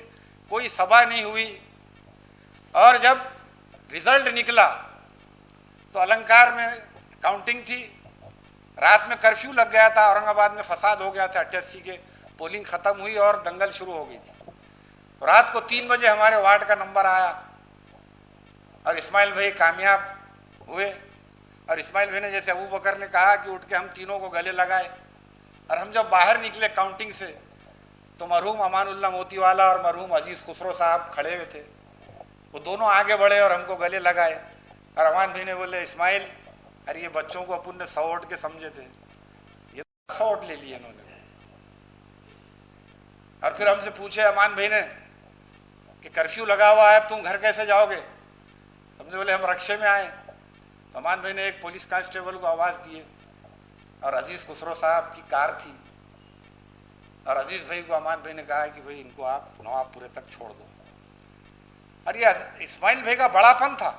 کوئی سبھا نہیں ہوئی۔ اور جب رزلٹ نکلا تو النکار میں کاؤنٹنگ تھی، رات میں کرفیو لگ گیا تھا، اورنگ آباد میں فساد ہو گیا تھا، 88 کے پولنگ ختم ہوئی اور دنگل شروع ہو گئی تھی۔ تو رات کو 3 بجے ہمارے وارڈ کا نمبر آیا اور اسماعیل بھائی کامیاب ہوئے، اور اسماعیل بھائی نے جیسے ابو بکر نے کہا کہ اٹھ کے ہم تینوں کو گلے لگائے، اور ہم جب باہر نکلے کاؤنٹنگ سے تو مرحوم امان اللہ موتی والا اور مرحوم عزیز خسرو صاحب کھڑے ہوئے تھے، وہ دونوں آگے بڑھے اور ہم کو گلے لگائے، اور امان بھائی نے بولے اسماعیل ارے یہ بچوں کو اپن نے 100 ووٹ کے سمجھے تھے، یہ 100 ووٹ لے لیے انہوں نے۔ اور پھر ہم سے پوچھے امان بھائی نے کہ کرفیو لگا ہوا ہے، اب تم گھر کیسے جاؤ گے؟ ہم نے بولے ہم رکشے میں آئے۔ تو امان بھائی نے ایک پولیس کانسٹیبل کو آواز دیے، اور عزیز خسرو صاحب کی کار تھی، اور عزیز بھائی کو امان بھائی نے کہا کہ بھائی ان کو آپ نواب پورے تک چھوڑ دو۔ اور یہ اسماعیل بھائی کا بڑا پن تھا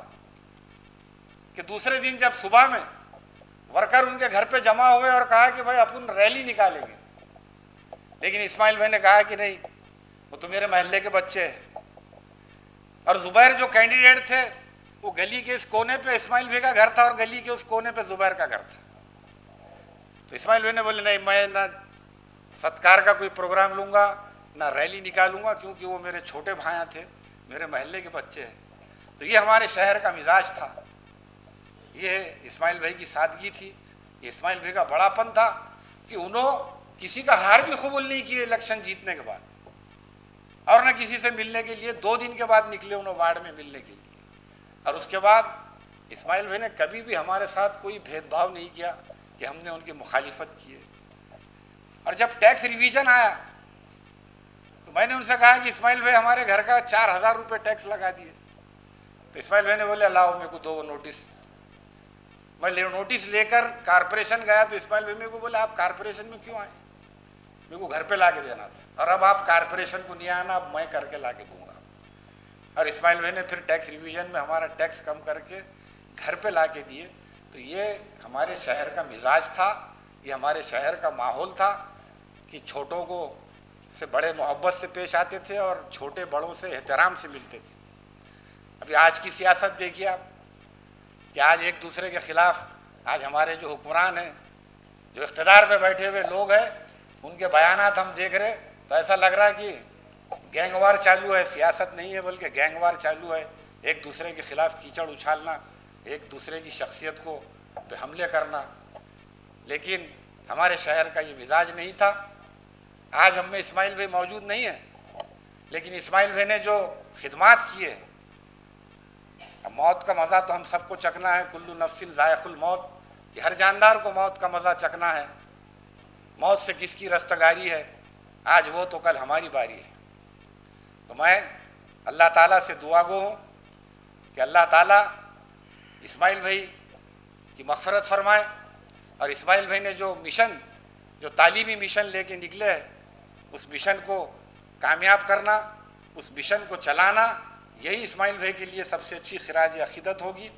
کہ دوسرے دن جب صبح میں ورکر ان کے گھر پہ جمع ہوئے اور کہا کہ بھائی اپن ریلی نکالیں گے، لیکن اسماعیل بھائی نے کہا کہ نہیں، وہ تو میرے محلے کے بچے ہیں۔ اور زبیر جو کینڈیڈیٹ تھے وہ گلی کے اس کونے پہ اسماعیل بھائی کا گھر تھا اور گلی کے اس کونے پہ زبیر کا گھر تھا۔ تو اسماعیل بھائی نے بولے نہیں، میں نہ ستکار کا کوئی پروگرام لوں گا نہ ریلی نکالوں گا، کیونکہ وہ میرے چھوٹے بھائیاں تھے، میرے محلے کے بچے ہیں۔ تو یہ ہمارے شہر کا مزاج تھا، یہ اسماعیل بھائی کی سادگی تھی، یہ اسماعیل بھائی کا بڑا پن تھا کہ انہوں کسی کا ہار بھی قبول نہیں کیے الیکشن جیتنے کے بعد، اور نہ کسی سے ملنے کے لیے 2 دن کے بعد نکلے انہوں وارڈ میں ملنے کے لیے۔ اور اس کے بعد اسماعیل بھائی نے کبھی بھی ہمارے ساتھ کوئی بھید بھاؤ نہیں کیا کہ کہ ہم نے ان کی مخالفت کی ہے۔ اور جب ٹیکس ریویژن آیا تو میں نے ان سے کہا کہ اسماعیل بھائی ہمارے گھر کا 4000 روپے ٹیکس لگا دیے۔ تو اسماعیل بھائی نے بولے لاؤ میرے کو دو وہ نوٹس۔ میں نوٹس لے کر کارپوریشن گیا تو اسماعیل بھائی میرے کو بولے آپ کارپوریشن میں کیوں آئے؟ میرے کو گھر پہ لا کے دینا تھا، اور اب آپ کارپوریشن کو نہیں آنا، اب میں کر کے لا کے دوں گا۔ اور اسماعیل بھائی نے پھر ٹیکس ریویژن میں ہمارا ٹیکس کم کر کے گھر پہ لا کے دیے۔ تو یہ ہمارے شہر کا مزاج تھا، یہ ہمارے شہر کا ماحول تھا کہ چھوٹوں کو سے بڑے محبت سے پیش آتے تھے اور چھوٹے بڑوں سے احترام سے ملتے تھے۔ ابھی آج کی سیاست دیکھیے آپ کہ آج ایک دوسرے کے خلاف، آج ہمارے جو حکمران ہیں، جو اقتدار پہ بیٹھے ہوئے لوگ ہیں، ان کے بیانات ہم دیکھ رہے تو ایسا لگ رہا ہے کہ گینگ وار چالو ہے، سیاست نہیں ہے بلکہ گینگ وار چالو ہے، ایک دوسرے کے خلاف کیچڑ اچھالنا، ایک دوسرے کی شخصیت کو پہ حملے کرنا۔ لیکن ہمارے شہر کا یہ مزاج نہیں تھا۔ آج ہم میں اسماعیل بھائی موجود نہیں ہیں، لیکن اسماعیل بھائی نے جو خدمات کیے، موت کا مزہ تو ہم سب کو چکھنا ہے، کل نفس ذائق الموت، کہ ہر جاندار کو موت کا مزہ چکھنا ہے، موت سے کس کی رستگاری ہے، آج وہ تو کل ہماری باری ہے۔ تو میں اللہ تعالیٰ سے دعا گو ہوں کہ اللہ تعالیٰ اسماعیل بھائی کی مغفرت فرمائے، اور اسماعیل بھائی نے جو مشن، جو تعلیمی مشن لے کے نکلے ہے، اس مشن کو کامیاب کرنا، اس مشن کو چلانا، یہی اسماعیل بھائی کے لیے سب سے اچھی خراج عقیدت ہوگی۔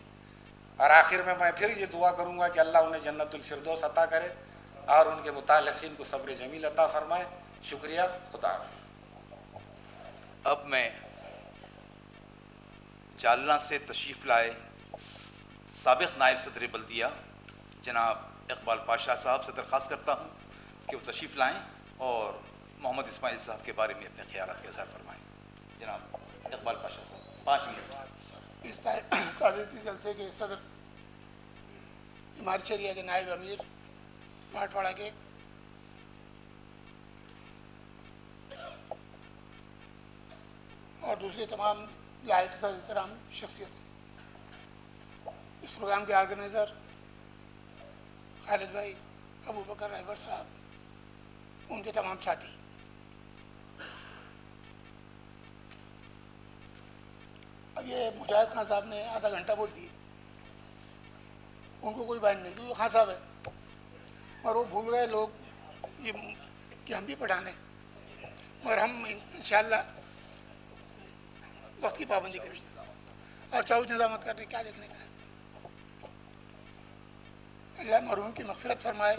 اور آخر میں پھر یہ دعا کروں گا کہ اللہ انہیں جنت الفردوس عطا کرے اور ان کے متعلقین کو صبر جمیل عطا فرمائے۔ شکریہ، خدا حافظ۔ اب میں جالنہ سے تشریف لائے سابق نائب صدر بلدیہ جناب اقبال پاشا صاحب سے درخواست کرتا ہوں کہ وہ تشریف لائیں اور محمد اسماعیل صاحب کے بارے میں اپنے خیالات کا اظہار فرمائیں۔ جناب اقبال پاشا صاحب 5 منٹ۔ اس تعزیتی جلسے کے صدر امارت شریعہ کے نائب امیر مراٹھواڑہ کے اور دوسرے تمام لائق احترام شخصیتیں، اس پروگرام کے آرگنائزر خالد بھائی، ابو بکر رہبر صاحب، ان کے تمام ساتھی، اب یہ مجاہد خان صاحب نے آدھا گھنٹہ بول دیے، ان کو کوئی بیان نہیں، کیونکہ خان صاحب ہے، اور وہ بھول گئے لوگ یہ کہ ہم بھی پڑھانے، مگر ہم انشاءاللہ وقت کی پابندی کریں اور چاؤ نظامت کرنے کیا دیکھنے کا ہے۔ اللہ مرحوم کی مغفرت فرمائے۔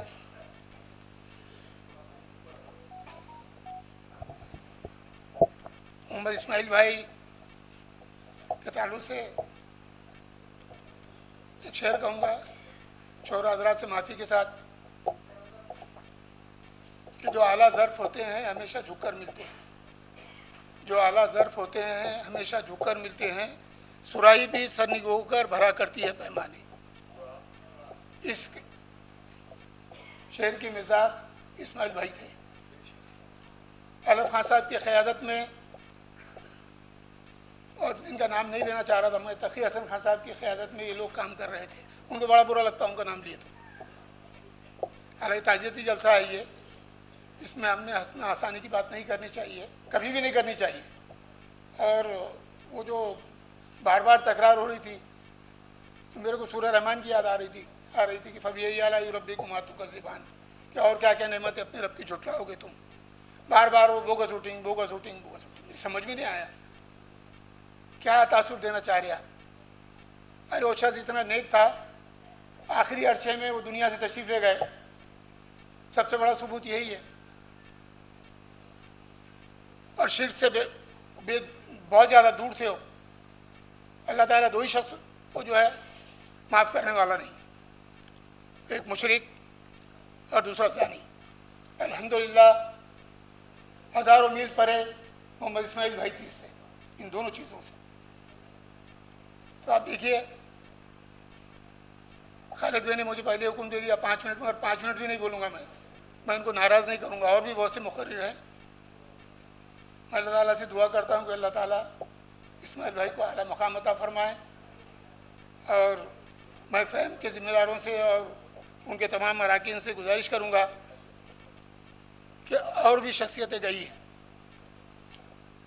محمد اسماعیل بھائی کے تعلق سے ایک شعر کہوں گا، شعراء حضرات سے معافی کے ساتھ، کہ جو اعلیٰ ظرف ہوتے ہیں ہمیشہ جھک کر ملتے ہیں، جو اعلیٰ ظرف ہوتے ہیں ہمیشہ جھک کر ملتے ہیں، سرائی بھی سر نگو کر بھرا کرتی ہے پیمانے۔ اس شعر کی مزاح اسماعیل بھائی تھے۔ علف خان صاحب کی قیادت میں، اور ان کا نام نہیں لینا چاہ رہا تھا میں، تقی حسن خان صاحب کی قیادت میں یہ لوگ کام کر رہے تھے، ان کو بڑا برا لگتا ان کا نام لیے تو۔ حالانکہ تعزیتی جلسہ ہے یہ، اس میں ہم نے ہنسنا آسانی کی بات نہیں کرنی چاہیے، کبھی بھی نہیں کرنی چاہیے۔ اور وہ جو بار بار تکرار ہو رہی تھی تو میرے کو سورہ رحمان کی یاد آ رہی تھی کہ فَبِأَيِّ آلَاءِ رَبِّكُمَا تُكَذِّبَانِ، کہ اور کیا کیا نعمتیں اپنے رب کی جھٹلاؤ گے تم۔ بار بار وہ بوگس شوٹنگ، میری سمجھ میں نہیں آیا کیا تاثر دینا چاہ رہے آپ۔ ارے اوچھا سے اتنا نیک تھا، آخری عرصے میں وہ دنیا سے تشریف لے گئے، سب سے بڑا ثبوت یہی ہے۔ اور شرک سے بہت زیادہ دور تھے وہ۔ اللہ تعالیٰ دو ہی شخص کو جو ہے معاف کرنے والا نہیں، ایک مشرک اور دوسرا زانی۔ الحمدللہ ہزاروں میل پرے محمد اسماعیل بھائی تھی اس سے، ان دونوں چیزوں سے۔ تو آپ دیکھیے، خالد بھائی نے مجھے پہلے حکم دے دیا 5 منٹ میں، اور 5 منٹ بھی نہیں بولوں گا میں ان کو ناراض نہیں کروں گا، اور بھی بہت سے مقرر ہیں۔ میں اللہ تعالیٰ سے دعا کرتا ہوں کہ اللہ تعالیٰ اسماعیل بھائی کو اعلیٰ مقام عطا فرمائے، اور میں فہم کے ذمہ داروں سے اور ان کے تمام اراکین سے گزارش کروں گا کہ اور بھی شخصیتیں گئی ہیں،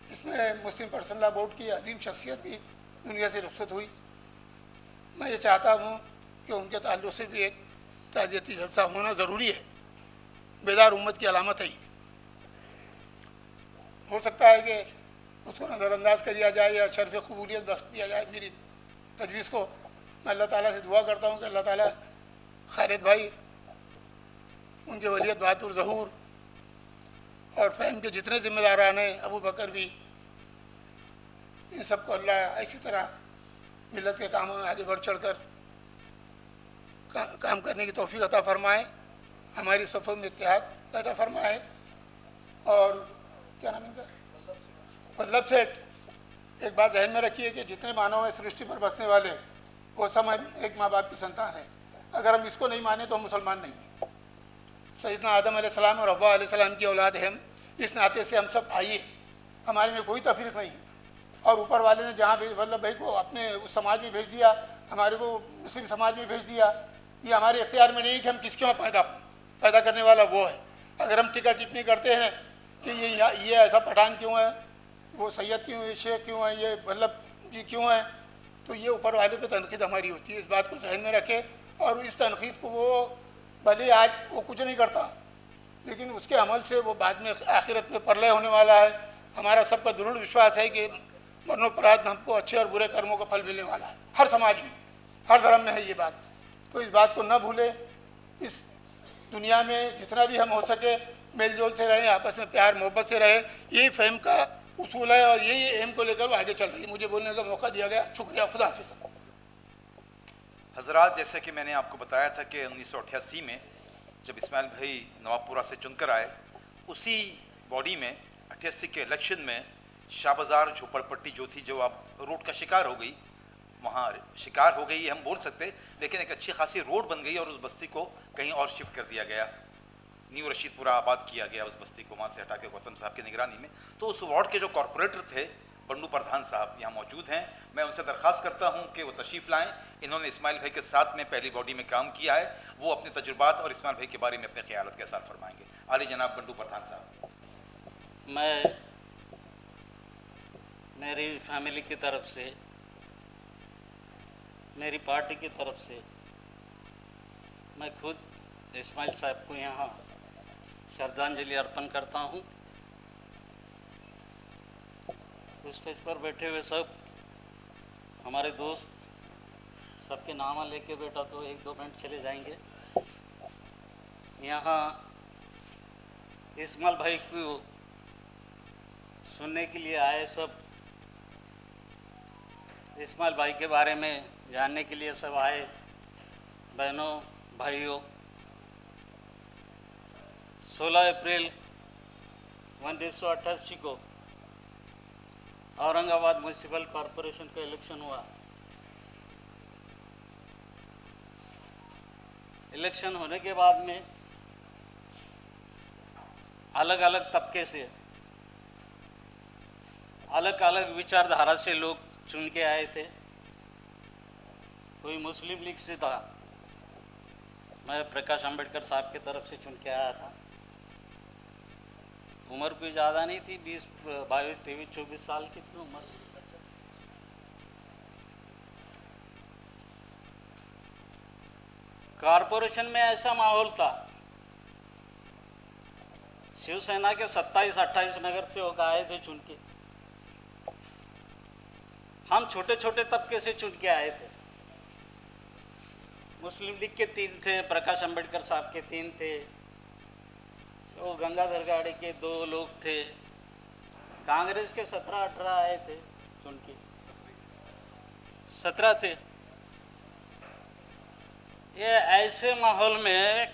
اس میں مسلم پرسنل لا بورڈ کی عظیم شخصیت بھی دنیا سے رخصت ہوئی. میں یہ چاہتا ہوں کہ ان کے تعلق سے بھی ایک تعزیتی جلسہ ہونا ضروری ہے، بیدار امت کی علامت ہے. ہو سکتا ہے کہ اس کو نظر انداز کر دیا جائے یا شرف قبولیت بخش دیا جائے میری تجویز کو. میں اللہ تعالیٰ سے دعا کرتا ہوں کہ اللہ تعالیٰ خالد بھائی، ان کے ولیت بہادر ظہور اور فہم کے جتنے ذمہ داران ہیں، ابو بکر بھی، ان سب کو اللہ ایسی طرح ملت کے کاموں میں آگے بڑھ چڑھ کر کام کرنے کی توفیق عطا فرمائے، ہماری صفوں میں اتحاد پیدا فرمائے. اور کیا نام ان کا، ولبھ سیٹھ، ایک بات ذہن میں رکھیے کہ جتنے مانو ہیں سرشٹی پر بسنے والے وہ سب ایک ماں باپ کی سنتان ہیں. اگر ہم اس کو نہیں مانیں تو ہم مسلمان نہیں ہیں. سیدنا آدم علیہ السلام اور حوا علیہ السلام کی اولاد ہیں ہم، اس ناطے سے ہم سب بھائی ہیں، ہمارے میں کوئی تفریق نہیں ہے. اور اوپر والے نے جہاں ولبھ بھائی کو اپنے اس سماج میں بھیج دیا، ہمارے کو مسلم سماج میں بھیج دیا، یہ ہمارے اختیار میں نہیں کہ ہم کس کے وہاں پیدا کرنے والا وہ ہے. اگر ہم ٹکا ٹپنی کرتے ہیں کہ یہ ایسا پٹھان کیوں ہے، وہ سید کیوں ہے، شیخ کیوں ہے، یہ ولبھ جی کیوں ہیں، تو یہ اوپر والے پہ تنقید ہماری ہوتی ہے. اس بات کو ذہن میں رکھے، اور اس تنقید کو وہ بھلے آج وہ کچھ نہیں کرتا لیکن اس کے عمل سے وہ بعد میں آخرت میں پرلے ہونے والا ہے. ہمارا سب کا دృڑھ وشواس ہے کہ مرنوپرات ہم کو اچھے اور برے کرموں کا پھل ملنے والا ہے. ہر سماج میں، ہر دھرم میں ہے یہ بات. تو اس بات کو نہ بھولے. اس دنیا میں جتنا بھی ہم ہو سکے میل جول سے رہیں، آپس میں پیار محبت سے رہیں، یہی فہم کا اصول ہے اور یہی ایم کو لے کر وہ آگے چل رہی ہے. مجھے بولنے کا موقع دیا گیا، شکریہ. خدا حافظ. حضرات، جیسے کہ میں نے آپ کو بتایا تھا کہ 1988 میں جب اسماعیل بھائی نواب پورہ سے چن کر آئے، اسی باڈی میں 88 کے الیکشن میں شاہ بازار جھوپڑ پٹی جو تھی، جو اب روڈ کا شکار ہو گئی، وہاں شکار ہو گئی ہم بول سکتے، لیکن ایک اچھی خاصی روڈ بن گئی اور اس بستی کو کہیں اور شفٹ کر دیا گیا. نیو رشید پورہ آباد کیا گیا اس بستی کو، وہاں سے ہٹا کے گوتم صاحب کی نگرانی میں. تو اس وارڈ کے جو کارپوریٹر تھے بنڈو پردھان صاحب یہاں موجود ہیں. میں ان سے درخواست کرتا ہوں کہ وہ تشریف لائیں. انہوں نے اسماعیل بھائی کے ساتھ میں پہلی باڈی میں کام کیا ہے. وہ اپنے تجربات اور اسماعیل بھائی کے بارے میں اپنے خیالات کے ساتھ فرمائیں گے. عالی جناب بنڈو پردھان صاحب. میں میری فیملی کی طرف سے، میری پارٹی کی طرف سے، میں خود اسماعیل صاحب کو یہاں شردھانجلی ارپن کرتا ہوں. اسٹیج پر بیٹھے ہوئے سب ہمارے دوست، سب کے نام لے کے بیٹا تو 1-2 منٹ چلے جائیں گے. یہاں اسماعیل بھائی کو سننے کے لیے آئے سب، اسماعیل بھائی کے بارے میں جاننے کے لیے سب آئے. بہنوں، بھائیوں، 16 اپریل 1988 کو اورنگ آباد میونسپل کارپوریشن کا الیکشن ہوا. الیکشن ہونے کے بعد میں الگ الگ طبقے سے، الگ الگ وچار دھارا سے لوگ چن کے آئے تھے. کوئی مسلم لیگ سے تھا، میں پرکاش امبیڈکر صاحب کی طرف سے چن کے آیا تھا. عمر کوئی زیادہ نہیں تھی، 20، 22، 23، 24 سال کی تھی عمر. کارپوریشن میں ایسا ماحول تھا، شیو سینا کے 27-28 نگر سے ہو کے آئے تھے چن کے. ہم چھوٹے چھوٹے طبقے سے چن کے آئے تھے. مسلم لیگ کے 3 تھے، پرکاش امبیڈکر صاحب کے 3 تھے، وہ گنگا دھر گاڑی کے 2 لوگ تھے، کانگریس کے 17-18 آئے تھے چن کے، 17 تھے. یہ ایسے ماحول میں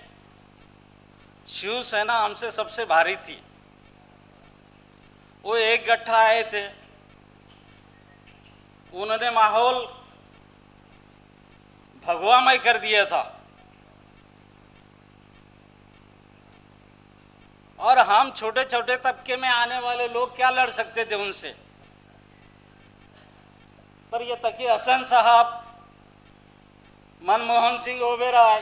شیو سینا ہم سے سب سے بھاری تھی. وہ ایک گٹھا آئے تھے، انہوں نے ماحول بھگوامئی کر دیا تھا. اور ہم چھوٹے چھوٹے طبقے میں آنے والے لوگ کیا لڑ سکتے تھے ان سے. پر یہ تقی حسن صاحب، منموہن سنگھ اوبرائے،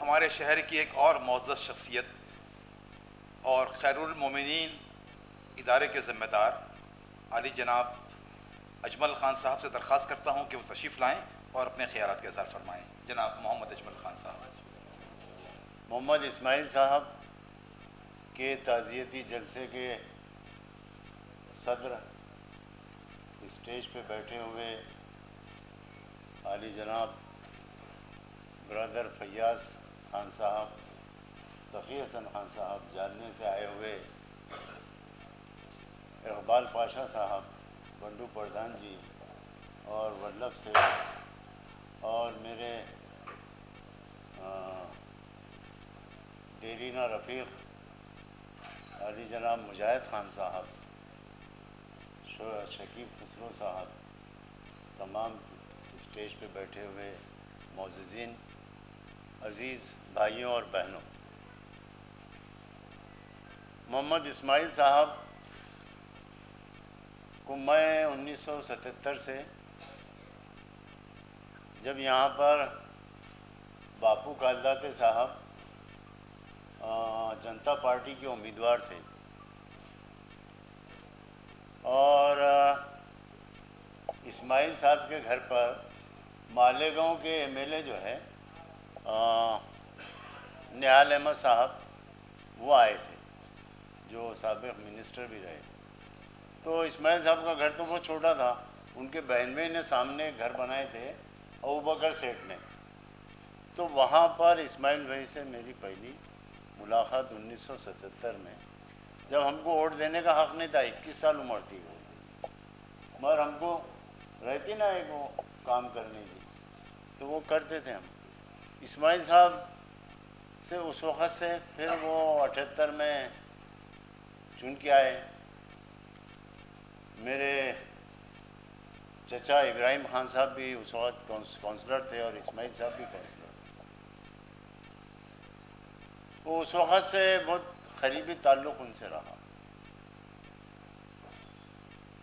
ہمارے شہر کی ایک اور معزز شخصیت اور خیر المومنین ادارے کے ذمہ دار عالی جناب اجمل خان صاحب سے درخواست کرتا ہوں کہ وہ تشریف لائیں اور اپنے خیالات کا اظہار فرمائیں. جناب محمد اجمل خان صاحب. محمد اسماعیل صاحب کے تعزیتی جلسے کے صدر اسٹیج پہ بیٹھے ہوئے عالی جناب برادر فیاض خان صاحب، تقی حسن خان صاحب، جالنے سے آئے ہوئے اقبال پاشا صاحب، بنڈو پردھان جی اور ولبھ سے، اور میرے دیرینہ رفیق علی جناب مجاہد خان صاحب، شکیب خسرو صاحب، تمام اسٹیج پہ بیٹھے ہوئے معززین، عزیز بھائیوں اور بہنوں، محمد اسماعیل صاحب کو میں 1977 سے جب یہاں پر باپو کالداتے صاحب جنتا پارٹی کے امیدوار تھے اور اسماعیل صاحب کے گھر پر مالیگاؤں کے ایم ایل اے جو ہے نہال احمد صاحب وہ آئے تھے، جو سابق منسٹر بھی رہے. تو اسماعیل صاحب کا گھر تو بہت چھوٹا تھا، ان کے بہن بھائی نے سامنے گھر بنائے تھے ابوبکر سیٹھ نے. تو وہاں پر اسماعیل بھائی سے میری پہلی ملاقات 1977 میں، جب ہم کو ووٹ دینے کا حق نہیں تھا، 21 سال عمر تھی وہ، مگر ہم کو رہتی نا ایک وہ کام کرنے کی، تو وہ کرتے تھے ہم. اسماعیل صاحب سے اس وقت سے پھر وہ 78 میں چن کے آئے. میرے چچا ابراہیم خان صاحب بھی اس وقت کونسلر تھے اور اسماعیل صاحب بھی کونسلر تھے. وہ اس وقت سے بہت قریبی تعلق ان سے رہا.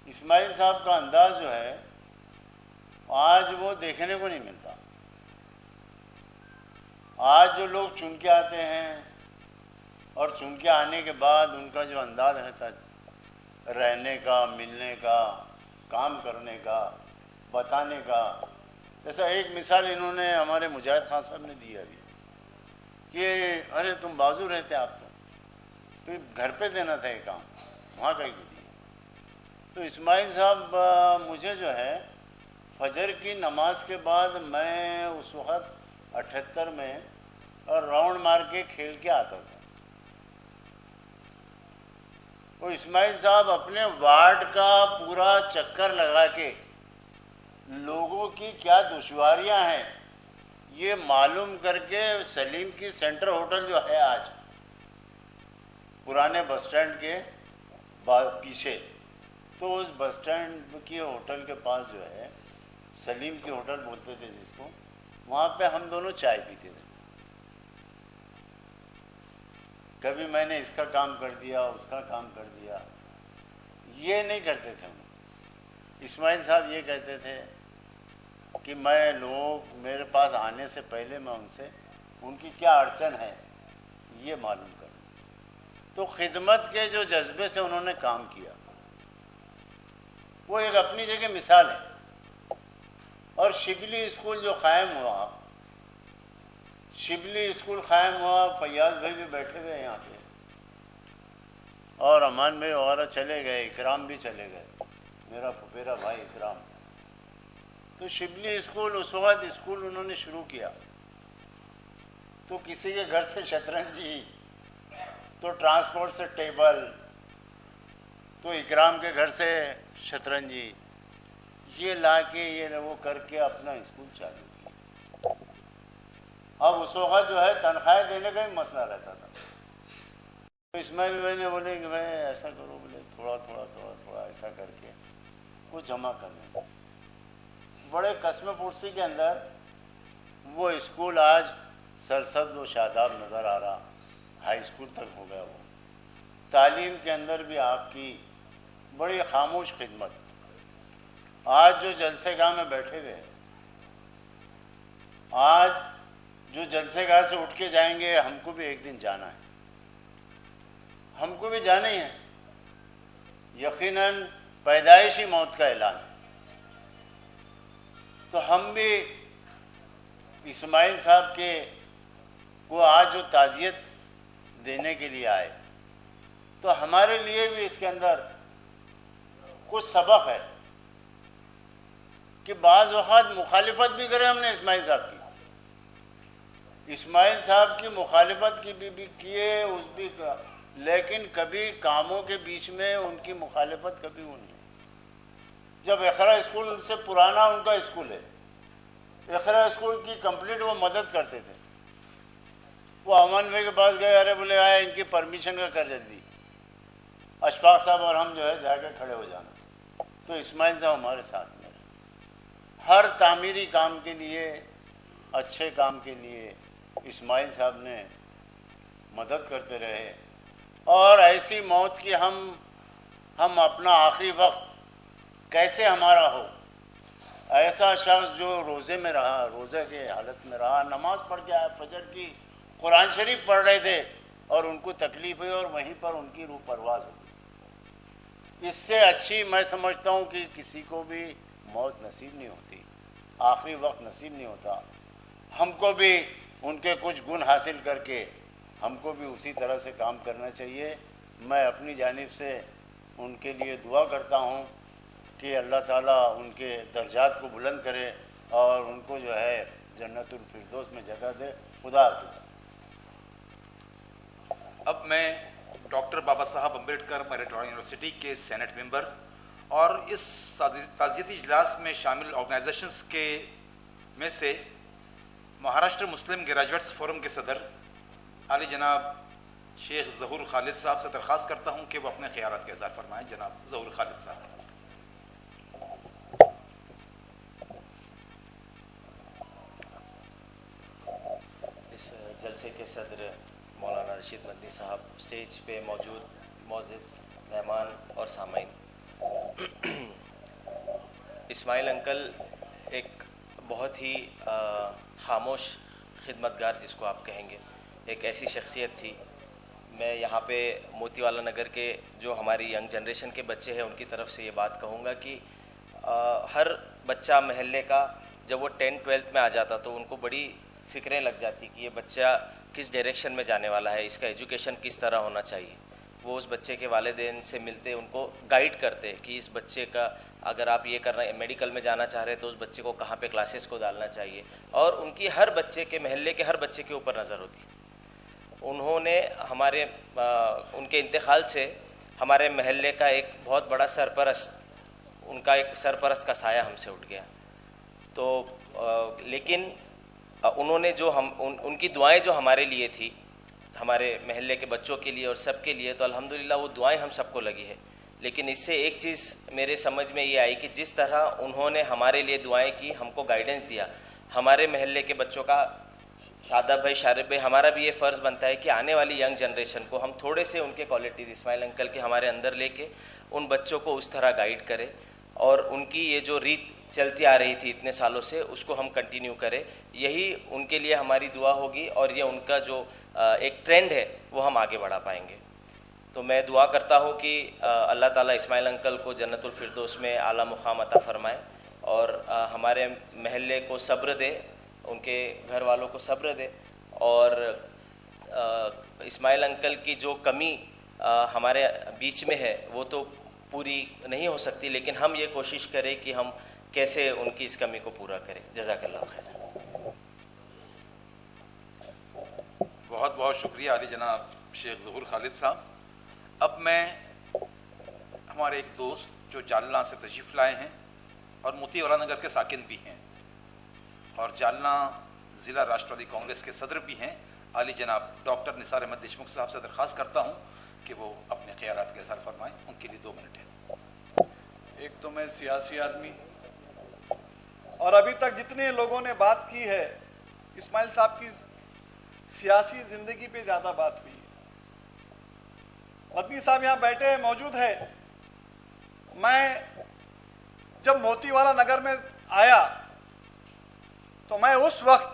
اسماعیل صاحب کا انداز جو ہے آج وہ دیکھنے کو نہیں ملتا. آج جو لوگ چن کے آتے ہیں اور چن کے آنے کے بعد ان کا جو انداز رہتا ہے رہنے کا، ملنے کا، کام کرنے کا، بتانے کا، جیسا ایک مثال انہوں نے ہمارے مجاہد خان صاحب نے دی ابھی کہ ارے تم بازو رہتے آپ تو گھر پہ دینا تھا یہ کام، وہاں کہیں کو دیا. تو اسماعیل صاحب مجھے جو ہے فجر کی نماز کے بعد میں اس وقت 78 میں اور راؤنڈ مار کے کھیل کے آتا تھا. وہ اسماعیل صاحب اپنے وارڈ کا پورا چکر لگا کے لوگوں کی کیا دشواریاں ہیں یہ معلوم کر کے سلیم کی سینٹر ہوٹل جو ہے آج پرانے بس سٹینڈ کے پیچھے، تو اس بس سٹینڈ کی ہوٹل کے پاس جو ہے سلیم کی ہوٹل بولتے تھے جس کو، وہاں پہ ہم دونوں چائے پیتے تھے. کبھی میں نے اس کا کام کر دیا، اس کا کام کر دیا، یہ نہیں کرتے تھے ہم. اسماعیل صاحب یہ کہتے تھے کہ میں لوگ میرے پاس آنے سے پہلے میں ان سے ان کی کیا اڑچن ہے یہ معلوم کروں. تو خدمت کے جو جذبے سے انہوں نے کام کیا وہ ایک اپنی جگہ مثال ہے. اور شبلی اسکول جو قائم ہوا، شبلی اسکول قائم ہوا، فیاض بھائی بھی بیٹھے ہوئے یہاں پہ اور امان بھائی وغیرہ چلے گئے، اکرام بھی چلے گئے، میرا پھپھیرا بھائی اکرام. تو شبلی اسکول اس وقت اسکول انہوں نے شروع کیا تو کسی کے گھر سے شطرنجی، تو ٹرانسپورٹ سے ٹیبل، تو اکرام کے گھر سے شطرنجی، یہ لا کے یہ وہ کر کے اپنا اسکول چالو کیا. اب اس وقت جو ہے تنخواہ دینے کا بھی مسئلہ رہتا تھا. تو اسماعیل بھائی نے بولے کہ بھائی ایسا کرو، بولے تھوڑا تھوڑا تھوڑا تھوڑا ایسا کر کے کچھ جمع کرنے. بڑے قسم پرسی کے اندر وہ اسکول آج سرسبز و شاداب نظر آ رہا، ہائی اسکول تک ہو گیا. وہ تعلیم کے اندر بھی آپ کی بڑی خاموش خدمت. آج جو جلسے گاہ میں بیٹھے ہوئے، آج جو جلسے گاہ سے اٹھ کے جائیں گے ہم کو بھی ایک دن جانا ہے، ہم کو بھی جانا ہی ہے، یقیناً پیدائشی موت کا اعلان ہے۔ تو ہم بھی اسماعیل صاحب کے کو آج جو تعزیت دینے کے لیے آئے، تو ہمارے لیے بھی اس کے اندر کچھ سبق ہے کہ بعض اوقات مخالفت بھی کریں ہم نے اسماعیل صاحب کی، اسماعیل صاحب کی مخالفت کی بھی کیے اس بھی کا، لیکن کبھی کاموں کے بیچ میں ان کی مخالفت کبھی وہ نہیں۔ جب اقرا اسکول سے پرانا ان کا اسکول ہے، اقرا اسکول کی کمپلیٹ وہ مدد کرتے تھے، وہ امان بھائی کے پاس گئے، ارے بولے آئے ان کی پرمیشن کا کر جلدی، اشفاق صاحب اور ہم جو ہے جا کے کھڑے ہو جانا۔ تو اسماعیل صاحب ہمارے ساتھ میں ہر تعمیری کام کے لیے، اچھے کام کے لیے اسماعیل صاحب نے مدد کرتے رہے، اور ایسی موت کی ہم اپنا آخری وقت کیسے ہمارا ہو، ایسا شخص جو روزے میں رہا، روزے کے حالت میں رہا، نماز پڑھ کے آیا، فجر کی قرآن شریف پڑھ رہے تھے اور ان کو تکلیف ہوئی اور وہیں پر ان کی روح پرواز ہو گئی۔ اس سے اچھی میں سمجھتا ہوں کہ کسی کو بھی موت نصیب نہیں ہوتی، آخری وقت نصیب نہیں ہوتا۔ ہم کو بھی ان کے کچھ گن حاصل کر کے ہم کو بھی اسی طرح سے کام کرنا چاہیے۔ میں اپنی جانب سے ان کے لیے دعا کرتا ہوں کہ اللہ تعالیٰ ان کے درجات کو بلند کرے اور ان کو جو ہے جنت الفردوس میں جگہ دے۔ خدا حافظ۔ اب میں ڈاکٹر بابا صاحب امبیڈکر میرٹوریا یونیورسٹی کے سینٹ ممبر اور اس تعزیتی اجلاس میں شامل آرگنائزیشنز کے میں سے مہاراشٹر مسلم گریجویٹس فورم کے صدر عالی جناب شیخ ظہور خالد صاحب سے درخواست کرتا ہوں کہ وہ اپنے خیالات کا اظہار فرمائیں۔ جناب ظہور خالد صاحب۔ اس جلسے کے صدر مولانا رشید مدنی صاحب، اسٹیج پہ موجود معزز مہمان اور سامعین، اسماعیل انکل ایک بہت ہی خاموش خدمتگار جس کو آپ کہیں گے، ایک ایسی شخصیت تھی۔ میں یہاں پہ موتی والا نگر کے جو ہماری ینگ جنریشن کے بچے ہیں ان کی طرف سے یہ بات کہوں گا کہ ہر بچہ محلے کا جب وہ 10-12 میں آ جاتا تو ان کو بڑی فکریں لگ جاتی کہ یہ بچہ کس ڈائریکشن میں جانے والا ہے، اس کا ایجوکیشن کس طرح ہونا چاہیے۔ وہ اس بچے کے والدین سے ملتے، ان کو گائیڈ کرتے کہ اس بچے کا اگر آپ یہ کرنا میڈیکل میں جانا چاہ رہے تو اس بچے کو کہاں پہ کلاسز کو ڈالنا چاہیے، اور ان کی ہر بچے کے محلے کے ہر بچے کے اوپر نظر ہوتی۔ انہوں نے ان کے انتقال سے ہمارے محلے کا ایک بہت بڑا سرپرست، ان کا ایک سرپرست کا سایہ ہم سے اٹھ گیا۔ تو لیکن انہوں نے جو ان کی دعائیں جو ہمارے لیے تھی، ہمارے محلے کے بچوں کے لیے اور سب کے لیے، تو الحمدللہ وہ دعائیں ہم سب کو لگی ہے۔ لیکن اس سے ایک چیز میرے سمجھ میں یہ آئی کہ جس طرح انہوں نے ہمارے لیے دعائیں کی، ہم کو گائیڈنس دیا، ہمارے محلے کے بچوں کا، شاداب بھائی، شارف بھائی، ہمارا بھی یہ فرض بنتا ہے کہ آنے والی ینگ جنریشن کو ہم تھوڑے سے ان کے کوالٹیز اسماعیل انکل کے ہمارے اندر لے کے ان بچوں کو اس طرح گائیڈ کرے، اور ان کی یہ جو ریت چلتی آ رہی تھی اتنے سالوں سے اس کو ہم کنٹینیو کریں۔ یہی ان کے لیے ہماری دعا ہوگی، اور یہ ان کا جو ایک ٹرینڈ ہے وہ ہم آگے بڑھا پائیں گے۔ تو میں دعا کرتا ہوں کہ اللہ تعالیٰ اسماعیل انکل کو جنت الفردوس میں اعلیٰ مقام عطا فرمائے، اور ہمارے محلے کو صبر دے، ان کے گھر والوں کو صبر دے، اور اسماعیل انکل کی جو کمی ہمارے بیچ میں ہے وہ تو پوری نہیں ہو سکتی، لیکن ہم یہ کوشش کریں کہ ہم کیسے ان کی اس کمی کو پورا کریں۔ جزاک اللہ خیر۔ بہت بہت شکریہ علی جناب شیخ ظہور خالد صاحب۔ اب میں ہمارے ایک دوست جو جالنا سے تشریف لائے ہیں اور موتی والا نگر کے ساکن بھی ہیں اور جالنا ضلع راشٹروادی کانگریس کے صدر بھی ہیں، علی جناب ڈاکٹر نثار احمد دیشمکھ صاحب سے درخواست کرتا ہوں کہ وہ اپنے خیالات کا اظہار فرمائیں۔ ان کے لیے 2 منٹ ہیں۔ ایک تو میں سیاسی آدمی، اور ابھی تک جتنے لوگوں نے بات کی ہے اسماعیل صاحب کی سیاسی زندگی پہ زیادہ بات ہوئی ہے۔ مدنی صاحب یہاں بیٹھے موجود ہے۔ میں جب موتی والا نگر میں آیا تو میں اس وقت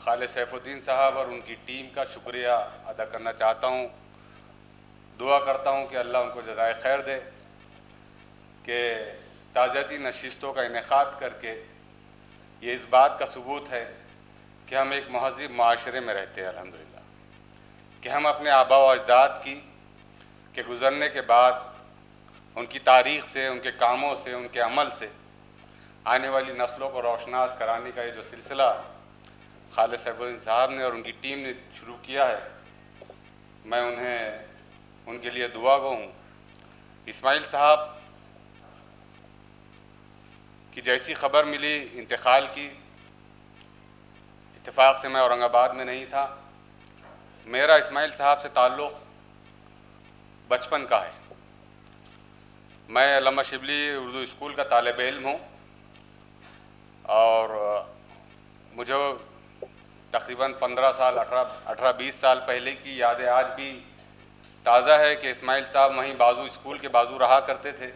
خالد سیف الدین صاحب اور ان کی ٹیم کا شکریہ ادا کرنا چاہتا ہوں. دعا کرتا ہوں کہ اللہ ان کو جزائے خیر دے کہ تعزیتی نشستوں کا انعقاد کر کے یہ اس بات کا ثبوت ہے کہ ہم ایک مہذب معاشرے میں رہتے ہیں الحمدللہ، کہ ہم اپنے آباء و اجداد کی کہ گزرنے کے بعد ان کی تاریخ سے، ان کے کاموں سے، ان کے عمل سے آنے والی نسلوں کو روشناس کرانے کا یہ جو سلسلہ خالد سیف الدین صاحب نے اور ان کی ٹیم نے شروع کیا ہے، میں ان کے لیے دعا گو ہوں. اسماعیل صاحب کی جیسی خبر ملی انتقال کی، اتفاق سے میں اورنگ آباد میں نہیں تھا. میرا اسماعیل صاحب سے تعلق بچپن کا ہے. میں علامہ شبلی اردو اسکول کا طالب علم ہوں اور مجھے تقریباً 15 سال 18-20 سال پہلے کی یادیں آج بھی تازہ ہے کہ اسماعیل صاحب وہیں بازو اسکول کے بازو رہا کرتے تھے.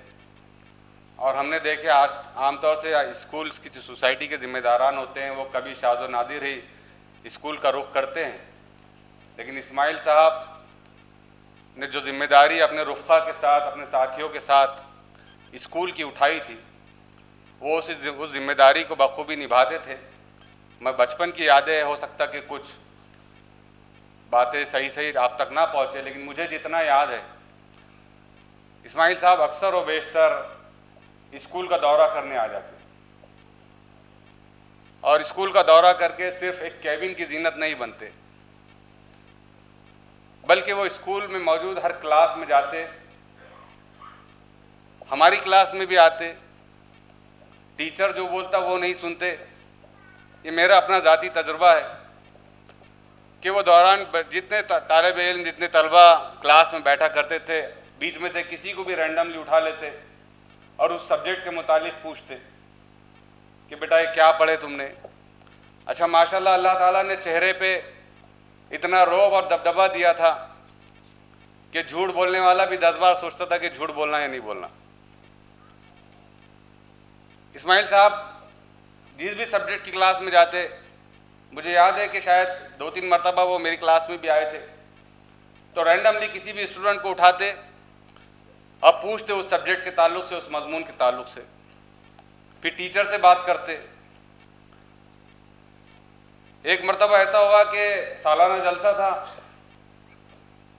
اور ہم نے دیکھے آج عام طور سے اسکولس کی جو سوسائٹی کے ذمہ داران ہوتے ہیں وہ کبھی شاذ و نادر ہی اسکول کا رخ کرتے ہیں، لیکن اسماعیل صاحب نے جو ذمہ داری اپنے رفقا کے ساتھ، اپنے ساتھیوں کے ساتھ اسکول کی اٹھائی تھی، وہ اس ذمہ داری کو بخوبی نبھاتے تھے. میں بچپن کی یادیں ہو سکتا کہ کچھ باتیں صحیح آپ تک نہ پہنچے، لیکن مجھے جتنا یاد ہے اسماعیل صاحب اکثر و بیشتر اسکول کا دورہ کرنے آ جاتے، اور اسکول کا دورہ کر کے صرف ایک کیبن کی زینت نہیں بنتے، بلکہ وہ اسکول میں موجود ہر کلاس میں جاتے. ہماری کلاس میں بھی آتے، ٹیچر جو بولتا وہ نہیں سنتے. یہ میرا اپنا ذاتی تجربہ ہے کہ وہ دوران جتنے طالب علم، جتنے طلبہ کلاس میں بیٹھا کرتے تھے، بیچ میں سے کسی کو بھی رینڈملی اٹھا لیتے اور اس سبجیکٹ کے متعلق پوچھتے کہ بیٹا یہ کیا پڑھے تم نے. اچھا ماشاءاللہ اللہ تعالیٰ نے چہرے پہ اتنا روب اور دبدبہ دیا تھا کہ جھوٹ بولنے والا بھی 10 بار سوچتا تھا کہ جھوٹ بولنا یا نہیں بولنا. اسماعیل صاحب جس بھی سبجیکٹ کی کلاس میں جاتے، مجھے یاد ہے کہ شاید 2-3 مرتبہ وہ میری کلاس میں بھی آئے تھے، تو رینڈملی کسی بھی اسٹوڈنٹ کو اٹھاتے اور پوچھتے اس سبجیکٹ کے تعلق سے، اس مضمون کے تعلق سے، پھر ٹیچر سے بات کرتے. ایک مرتبہ ایسا ہوا کہ سالانہ جلسہ تھا،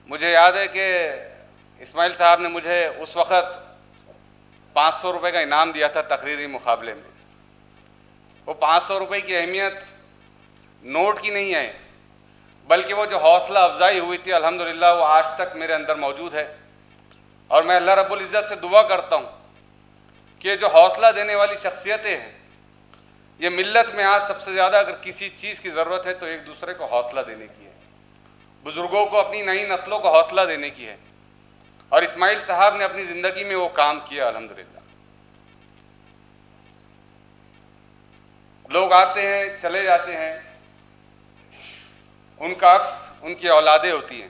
مجھے یاد ہے کہ اسماعیل صاحب نے مجھے اس وقت 500 روپے کا انعام دیا تھا تقریری مقابلے میں. وہ 500 روپے کی اہمیت نوٹ کی نہیں ہے، بلکہ وہ جو حوصلہ افزائی ہوئی تھی الحمدللہ وہ آج تک میرے اندر موجود ہے. اور میں اللہ رب العزت سے دعا کرتا ہوں کہ جو حوصلہ دینے والی شخصیتیں ہیں، یہ ملت میں آج سب سے زیادہ اگر کسی چیز کی ضرورت ہے تو ایک دوسرے کو حوصلہ دینے کی ہے، بزرگوں کو، اپنی نئی نسلوں کو حوصلہ دینے کی ہے. اور اسماعیل صاحب نے اپنی زندگی میں وہ کام کیا الحمدللہ. لوگ آتے ہیں چلے جاتے ہیں، ان کا عکس ان کی اولادیں ہوتی ہیں،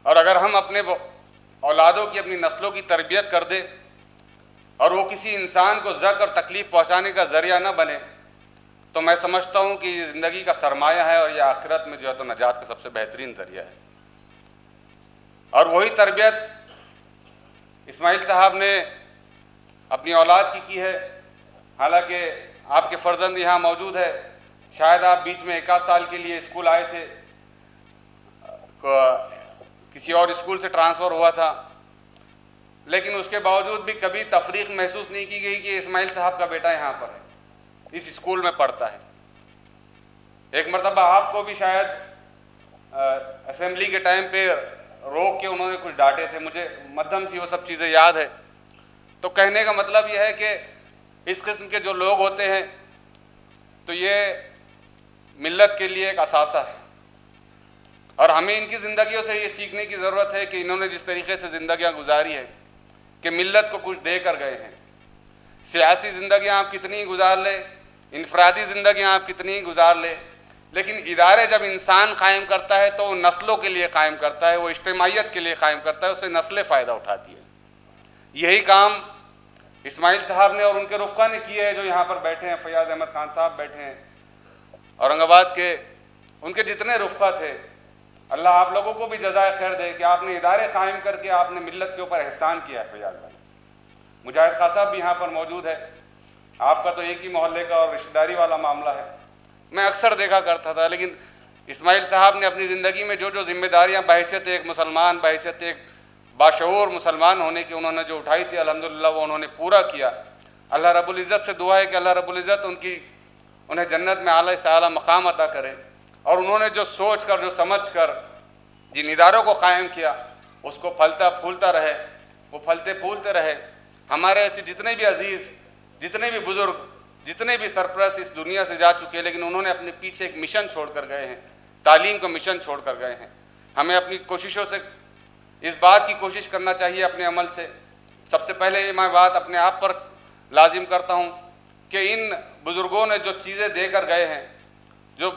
اور اگر ہم اپنے اولادوں کی، اپنی نسلوں کی تربیت کر دیں اور وہ کسی انسان کو زخم اور تکلیف پہنچانے کا ذریعہ نہ بنے، تو میں سمجھتا ہوں کہ یہ زندگی کا سرمایہ ہے اور یہ آخرت میں جو ہے تو نجات کا سب سے بہترین ذریعہ ہے. اور وہی تربیت اسماعیل صاحب نے اپنی اولاد کی ہے. حالانکہ آپ کے فرزند یہاں موجود ہے، شاید آپ بیچ میں 1 سال کے لیے اسکول آئے تھے، کسی اور اسکول سے ٹرانسفر ہوا تھا، لیکن اس کے باوجود بھی کبھی تفریق محسوس نہیں کی گئی کہ اسماعیل صاحب کا بیٹا یہاں پر ہے، اس اسکول میں پڑھتا ہے. ایک مرتبہ آپ کو بھی شاید اسمبلی کے ٹائم پہ روک کے انہوں نے کچھ ڈانٹے تھے، مجھے مدھم سی وہ سب چیزیں یاد ہے. تو کہنے کا مطلب یہ ہے کہ اس قسم کے جو لوگ ہوتے ہیں تو یہ ملت کے لیے ایک اثاثہ ہے، اور ہمیں ان کی زندگیوں سے یہ سیکھنے کی ضرورت ہے کہ انہوں نے جس طریقے سے زندگیاں گزاری ہیں کہ ملت کو کچھ دے کر گئے ہیں. سیاسی زندگیاں آپ کتنی ہی گزار لیں، انفرادی زندگیاں آپ کتنی ہی گزار لیں، لیکن ادارے جب انسان قائم کرتا ہے تو وہ نسلوں کے لیے قائم کرتا ہے، وہ اجتماعیت کے لیے قائم کرتا ہے، اس سے نسلیں فائدہ اٹھاتی ہیں. یہی کام اسماعیل صاحب نے اور ان کے رفقا نے کیے ہیں جو یہاں پر بیٹھے ہیں. فیاض احمد خان صاحب بیٹھے ہیں، اورنگ آباد کے ان کے جتنے رفقا تھے، اللہ آپ لوگوں کو بھی جزائے خیر دے کہ آپ نے ادارے قائم کر کے آپ نے ملت کے اوپر احسان کیا ہے. فیاض بھائی، مجاہد خان صاحب بھی یہاں پر موجود ہے. آپ کا تو ایک ہی محلے کا اور رشتہ داری والا معاملہ ہے. میں اکثر دیکھا کرتا تھا، لیکن اسماعیل صاحب نے اپنی زندگی میں جو ذمہ داریاں بحیثیت ایک مسلمان، بحیثیت ایک باشعور مسلمان ہونے کی انہوں نے جو اٹھائی تھی، الحمدللہ وہ انہوں نے پورا کیا. اللہ رب العزت سے دعا ہے کہ اللہ رب العزت انہیں جنت میں اعلیٰ سے اعلیٰ مقام عطا کرے. اور انہوں نے جو سوچ کر، جو سمجھ کر جن اداروں کو قائم کیا، اس کو پھلتا پھولتا رہے، وہ پھلتے پھولتے رہے. ہمارے ایسے جتنے بھی عزیز، جتنے بھی بزرگ، جتنے بھی سرپرست اس دنیا سے جا چکے، لیکن انہوں نے اپنے پیچھے ایک مشن چھوڑ کر گئے ہیں، تعلیم کا مشن چھوڑ کر گئے ہیں. ہمیں اپنی کوششوں سے اس بات کی کوشش کرنا چاہیے، اپنے عمل سے. سب سے پہلے میں بات اپنے آپ پر لازم کرتا ہوں کہ ان بزرگوں نے جو چیزیں دے کر گئے ہیں، جو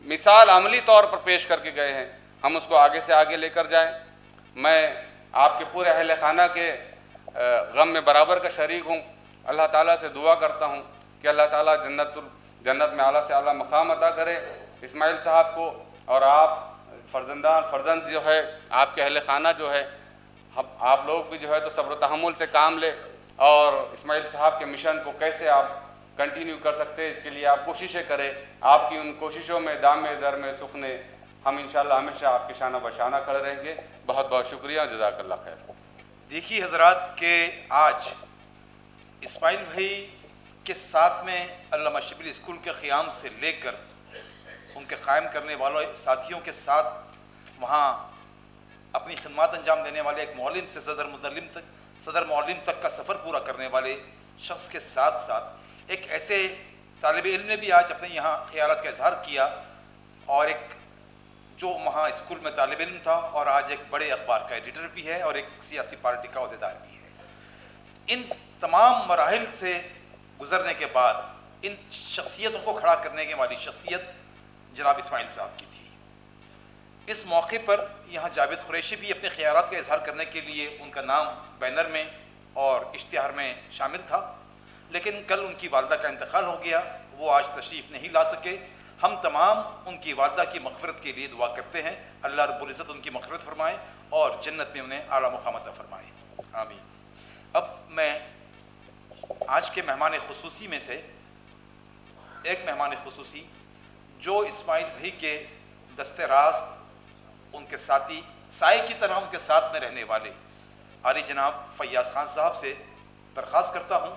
مثال عملی طور پر پیش کر کے گئے ہیں، ہم اس کو آگے سے آگے لے کر جائیں. میں آپ کے پورے اہل خانہ کے غم میں برابر کا شریک ہوں. اللہ تعالیٰ سے دعا کرتا ہوں کہ اللہ تعالیٰ جنت میں اعلیٰ سے اعلیٰ مقام عطا کرے اسماعیل صاحب کو. اور آپ فرزند جو ہے، آپ کے اہل خانہ جو ہے، آپ لوگ بھی جو ہے تو صبر و تحمل سے کام لے، اور اسماعیل صاحب کے مشن کو کیسے آپ کنٹینیو کر سکتے ہیں، اس کے لیے آپ کوششیں کریں. آپ کی ان کوششوں میں دام در میں سکھنے ہم انشاءاللہ ہمیشہ آپ کے شانہ بشانہ کھڑے رہیں گے. بہت بہت شکریہ، جزاک اللہ خیر. دیکھیے حضرات کہ آج اسماعیل بھائی کے ساتھ میں علامہ شبلی اسکول کے قیام سے لے کر ان کے قائم کرنے والوں ساتھیوں کے ساتھ وہاں اپنی خدمات انجام دینے والے ایک معلم سے صدر معلم تک کا سفر پورا کرنے والے شخص کے ساتھ ساتھ ایک ایسے طالب علم نے بھی آج اپنے یہاں خیالات کا اظہار کیا، اور ایک جو وہاں اسکول میں طالب علم تھا اور آج ایک بڑے اخبار کا ایڈیٹر بھی ہے اور ایک سیاسی پارٹی کا عہدیدار بھی ہے. ان تمام مراحل سے گزرنے کے بعد ان شخصیتوں کو کھڑا کرنے کے والی شخصیت جناب اسماعیل صاحب کی تھی. اس موقع پر یہاں جاوید قریشی بھی اپنے خیالات کا اظہار کرنے کے لیے ان کا نام بینر میں اور اشتہار میں شامل تھا، لیکن کل ان کی والدہ کا انتقال ہو گیا، وہ آج تشریف نہیں لا سکے. ہم تمام ان کی والدہ کی مغفرت کے لیے دعا کرتے ہیں، اللہ رب العزت ان کی مغفرت فرمائے اور جنت میں انہیں اعلیٰ مقام عطا فرمائے، آمین. اب میں آج کے مہمان خصوصی میں سے ایک مہمان خصوصی جو اسماعیل بھائی کے دست راست، ان کے ساتھی، سائے کی طرح ان کے ساتھ میں رہنے والے عالی جناب فیاض خان صاحب سے درخواست کرتا ہوں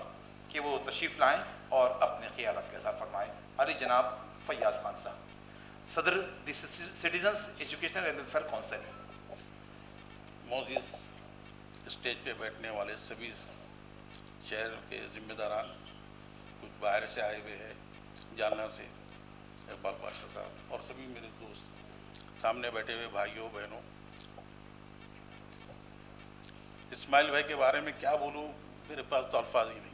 کہ وہ تشریف لائیں اور اپنے خیالات کا اظہار فرمائیں. عالی جناب فیاض خان صاحب، صدر the citizens educational and welfare council. معزز اسٹیج پہ بیٹھنے والے سبھی شہر کے ذمہ داران، کچھ باہر سے آئے ہوئے ہیں، جالنا سے اقبال پاشا صاحب، اور سبھی میرے دوست سامنے بیٹھے ہوئے بھائیوں بہنوں، اسماعیل بھائی کے بارے میں کیا بولوں، میرے پاس تو الفاظ ہی نہیں.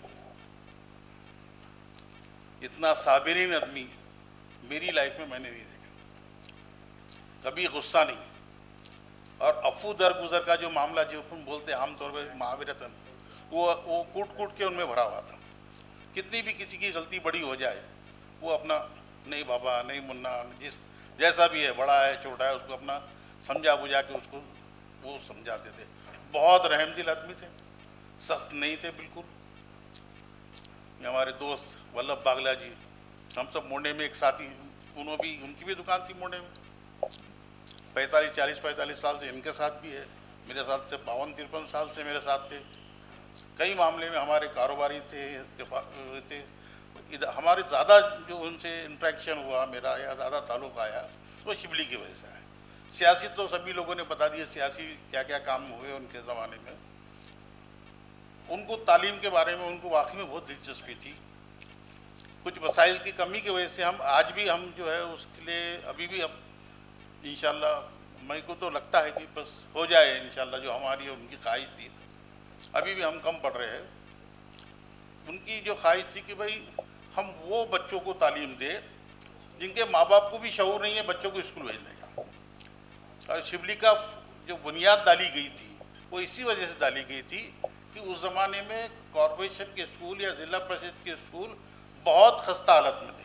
اتنا صابرین آدمی میری لائف میں میں نے نہیں دیکھا. کبھی غصہ نہیں، اور عفو درگزر کا جو معاملہ جو ہم بولتے ہیں عام طور پہ معاورتاً، وہ کوٹ کوٹ کے ان میں بھرا ہوا تھا. کتنی بھی کسی کی غلطی بڑی ہو جائے، وہ اپنا نہیں بابا نہیں منا، جیسا بھی ہے، بڑا ہے چھوٹا ہے، اس کو اپنا سمجھا بجھا کے اس کو وہ سمجھاتے تھے. بہت رحم دل آدمی تھے، سخت نہیں تھے بالکل. ہمارے دوست ولبھ باگلا جی، ہم سب مونڈے میں ایک ساتھی، ان کی بھی دکان تھی مونڈے میں، 45 سال سے ان کے ساتھ بھی ہے، میرے ساتھ سے 52-53 سال سے میرے ساتھ تھے. کئی معاملے میں ہمارے کاروباری تھے، ہمارے زیادہ جو ان سے انٹریکشن ہوا میرا یا زیادہ تعلق آیا وہ شبلی کی وجہ سے ہے. سیاسی تو سبھی لوگوں نے بتا دیا، سیاسی کیا کیا کام ہوئے ان کے زمانے میں. ان کو تعلیم کے بارے میں ان کو واقعی میں بہت دلچسپی تھی. کچھ وسائل کی کمی کی وجہ سے ہم آج بھی ہم جو ہے اس کے لیے ابھی بھی ہم انشاءاللہ، میں کو تو لگتا ہے کہ بس ہو جائے انشاءاللہ جو ہماری ان کی خواہش تھی. ابھی بھی ہم کم پڑھ رہے ہیں. ان کی جو خواہش تھی کہ بھائی ہم وہ بچوں کو تعلیم دیں جن کے ماں باپ کو بھی شعور نہیں ہے بچوں کو اسکول بھیجنے کا. اور شبلی کا جو بنیاد ڈالی گئی تھی وہ اسی وجہ سے ڈالی گئی تھی کہ اس زمانے میں کارپوریشن کے اسکول یا ضلع پریشد کے اسکول بہت خستہ حالت میں تھے.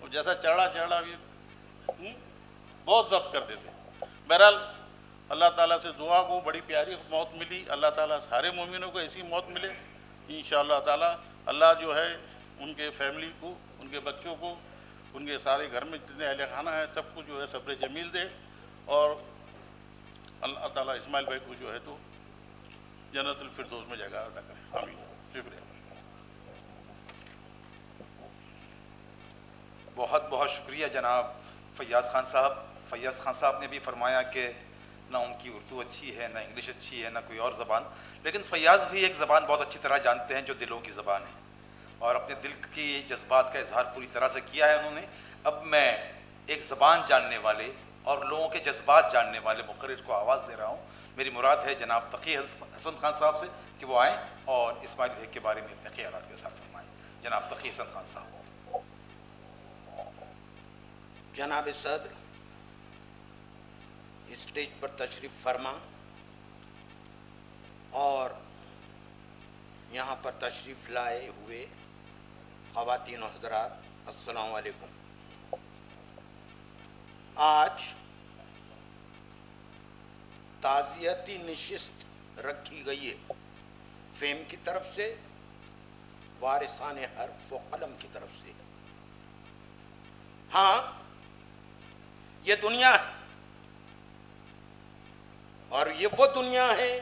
اور جیسا چڑھا بھی بہت ضبط کرتے تھے. بہرحال اللہ تعالیٰ سے دعا کو بڑی پیاری موت ملی. اللہ تعالیٰ سارے مومنوں کو ایسی موت ملے انشاءاللہ تعالیٰ. اللہ جو ہے ان کے فیملی کو, ان کے بچوں کو, ان کے سارے گھر میں جتنے اہل خانہ ہیں سب کو جو ہے صبر جمیل دے, اور اللہ تعالیٰ اسماعیل بھائی کو جو ہے تو جنت الفردوس میں جگہ عطا کرے. آمین. شکریہ. بہت بہت شکریہ جناب فیاض خان صاحب. فیاض خان صاحب نے بھی فرمایا کہ نہ ان کی اردو اچھی ہے, نہ انگلش اچھی ہے, نہ کوئی اور زبان, لیکن فیاض بھی ایک زبان بہت اچھی طرح جانتے ہیں جو دلوں کی زبان ہے, اور اپنے دل کی جذبات کا اظہار پوری طرح سے کیا ہے انہوں نے. اب میں ایک زبان جاننے والے اور لوگوں کے جذبات جاننے والے مقرر کو آواز دے رہا ہوں. میری مراد ہے جناب تقی حسن خان صاحب سے کہ وہ آئیں اور اسماعیل بھائی کے بارے میں اپنے خیالات کے ساتھ فرمائیں. جناب تقی حسن خان صاحب. جناب صدر اسٹیج پر تشریف فرما اور یہاں پر تشریف لائے ہوئے خواتین و حضرات, السلام علیکم. آج تعزیتی نشست رکھی گئی ہے فیم کی طرف سے, وارثان حرف و قلم کی طرف سے. ہاں یہ دنیا ہے, اور یہ وہ دنیا ہے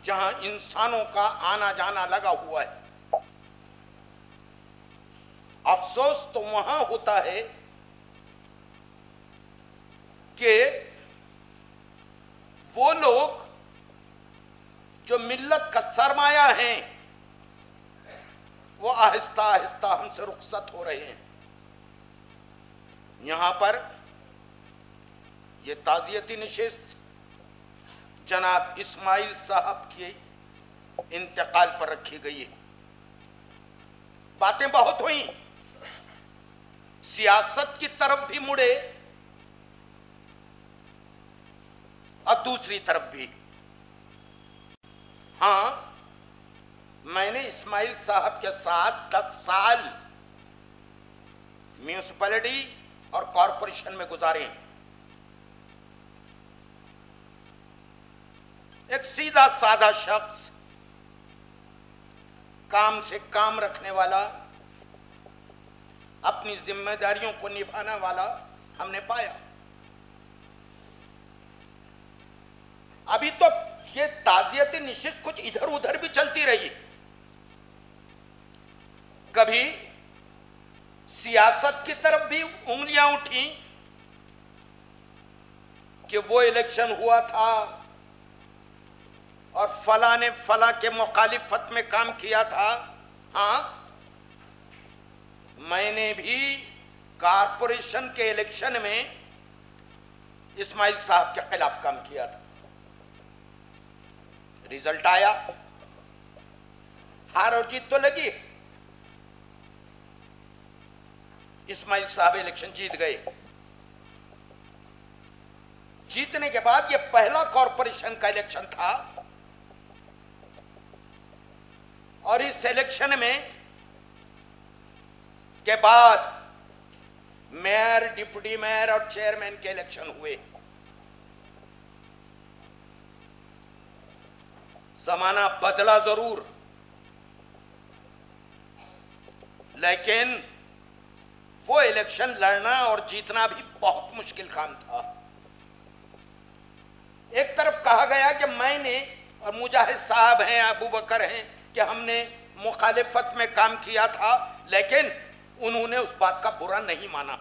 جہاں انسانوں کا آنا جانا لگا ہوا ہے. افسوس تو وہاں ہوتا ہے کہ وہ لوگ جو ملت کا سرمایہ ہیں وہ آہستہ آہستہ ہم سے رخصت ہو رہے ہیں. یہاں پر یہ تعزیتی نشست جناب اسماعیل صاحب کے انتقال پر رکھی گئی ہے. باتیں بہت ہوئیں, سیاست کی طرف بھی مڑے اور دوسری طرف بھی. ہاں میں نے اسماعیل صاحب کے ساتھ 10 سال میونسپلٹی اور کارپوریشن میں گزارے ہیں. ایک سیدھا سادہ شخص, کام سے کام رکھنے والا, اپنی ذمہ داریوں کو نبھانے والا ہم نے پایا. ابھی تو یہ تعزیتی نشست کچھ ادھر ادھر بھی چلتی رہی. کبھی سیاست کی طرف بھی انگلیاں اٹھیں کہ وہ الیکشن ہوا تھا اور فلاں نے فلاں کے مخالفت میں کام کیا تھا. ہاں میں نے بھی کارپوریشن کے الیکشن میں اسماعیل صاحب کے خلاف کام کیا تھا. رزلٹ آیا, ہار اور جیت تو لگی. اسماعیل صاحب الیکشن جیت گئے. جیتنے کے بعد یہ پہلا کارپوریشن کا الیکشن تھا, اور اس الیکشن میں کے بعد میئر, ڈپٹی میئر اور چیئرمین کے الیکشن ہوئے. زمانہ بدلا ضرور, لیکن وہ الیکشن لڑنا اور جیتنا بھی بہت مشکل کام تھا. ایک طرف کہا گیا کہ میں نے, اور مجاہد صاحب ہیں, ابو بکر ہیں, کہ ہم نے مخالفت میں کام کیا تھا, لیکن انہوں نے اس بات کا برا نہیں مانا.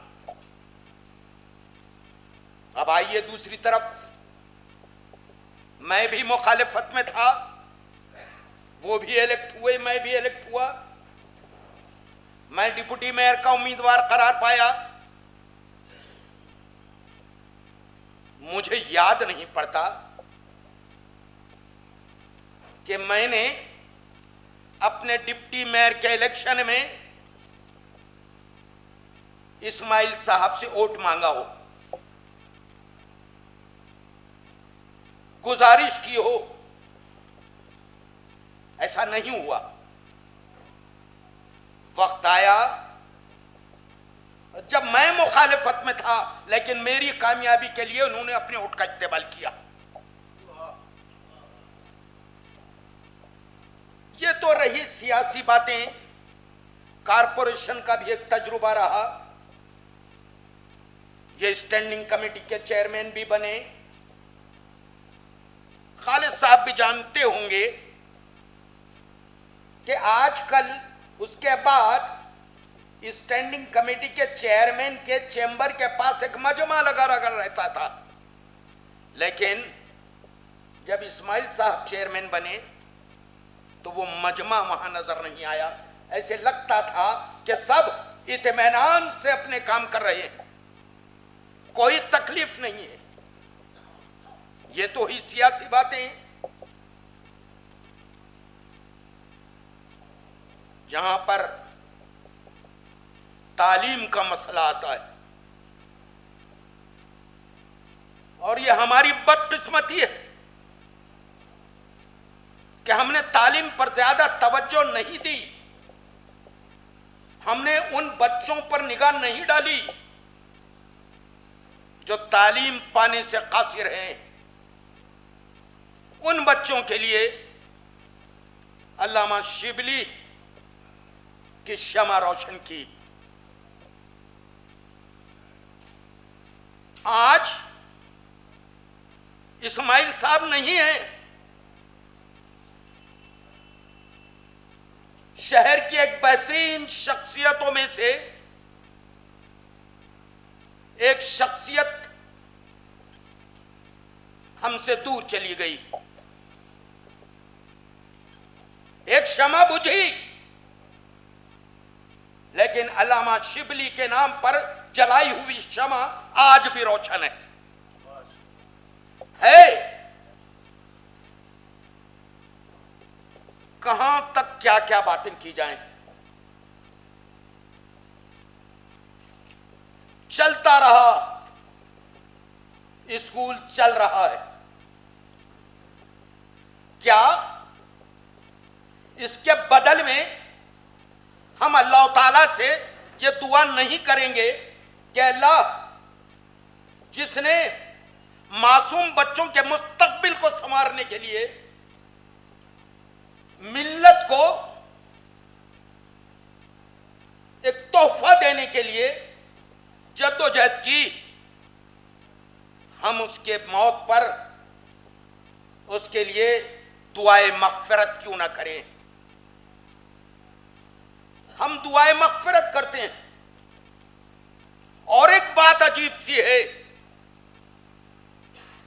اب آئیے دوسری طرف, میں بھی مخالفت میں تھا, وہ بھی الیکٹ ہوئے, میں بھی الیکٹ ہوا. میں ڈپٹی میئر کا امیدوار قرار پایا. مجھے یاد نہیں پڑتا کہ میں نے اپنے ڈپٹی میئر کے الیکشن میں اسماعیل صاحب سے ووٹ مانگا ہو, گزارش کی ہو. ایسا نہیں ہوا. وقت آیا جب میں مخالفت میں تھا، لیکن میری کامیابی کے لیے انہوں نے اپنے اٹھ کا استعمال کیا. یہ تو رہی سیاسی باتیں. کارپوریشن کا بھی ایک تجربہ رہا. یہ اسٹینڈنگ کمیٹی کے چیئرمین بھی بنے. خالد صاحب بھی جانتے ہوں گے کہ آج کل اس کے بعد اسٹینڈنگ کمیٹی کے چیئرمین کے چیمبر کے پاس ایک مجمع لگا رہتا تھا، لیکن جب اسماعیل صاحب چیئرمین بنے تو وہ مجمع وہاں نظر نہیں آیا. ایسے لگتا تھا کہ سب اطمینان سے اپنے کام کر رہے ہیں، کوئی تکلیف نہیں ہے. یہ تو ہی سیاسی باتیں ہیں. جہاں پر تعلیم کا مسئلہ آتا ہے، اور یہ ہماری بدقسمتی ہے کہ ہم نے تعلیم پر زیادہ توجہ نہیں دی. ہم نے ان بچوں پر نگاہ نہیں ڈالی جو تعلیم پانے سے قاصر ہیں. ان بچوں کے لیے علامہ شبلی کی شمع روشن کی. آج اسماعیل صاحب نہیں ہیں. شہر کی ایک بہترین شخصیتوں میں سے ایک شخصیت ہم سے دور چلی گئی. ایک شمع بجھی، لیکن علامہ شبلی کے نام پر جلائی ہوئی شمع آج بھی روشن ہے. کہاں تک کیا کیا باتیں کی جائیں. چلتا رہا، اسکول چل رہا ہے. کیا اس کے بدل میں ہم اللہ تعالی سے یہ دعا نہیں کریں گے کہ اللہ جس نے معصوم بچوں کے مستقبل کو سنوارنے کے لیے ملت کو ایک تحفہ دینے کے لیے جدوجہد کی، ہم اس کے موت پر اس کے لیے دعائے مغفرت کیوں نہ کریں. ہم دعائے مغفرت کرتے ہیں. اور ایک بات عجیب سی ہے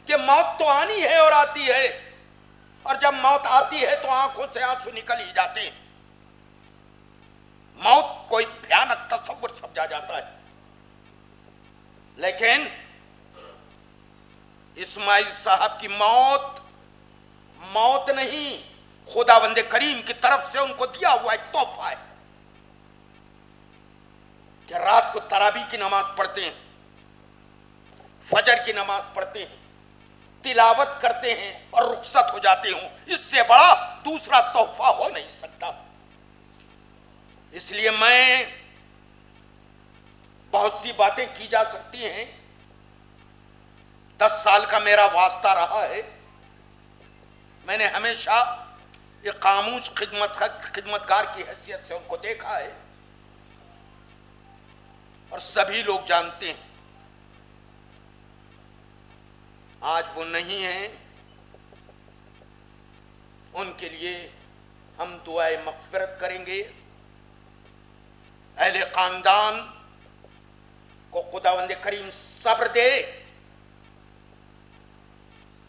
کہ موت تو آنی ہے اور آتی ہے، اور جب موت آتی ہے تو آنکھوں سے آنسو نکل ہی جاتے ہیں. موت کوئی بھیانک تصور سمجھا جاتا ہے، لیکن اسماعیل صاحب کی موت نہیں، خداوند کریم کی طرف سے ان کو دیا ہوا ایک تحفہ ہے کہ رات کو تراویح کی نماز پڑھتے ہیں، فجر کی نماز پڑھتے ہیں، تلاوت کرتے ہیں اور رخصت ہو جاتے ہوں. اس سے بڑا دوسرا تحفہ ہو نہیں سکتا. اس لیے میں بہت سی باتیں کی جا سکتی ہیں. 10 سال کا میرا واسطہ رہا ہے. میں نے ہمیشہ ایک خاموش خدمتگار کی حیثیت سے ان کو دیکھا ہے، اور سبھی لوگ جانتے ہیں. آج وہ نہیں ہیں. ان کے لیے ہم دعائے مغفرت کریں گے. اہل خاندان کو خداوند کریم صبر دے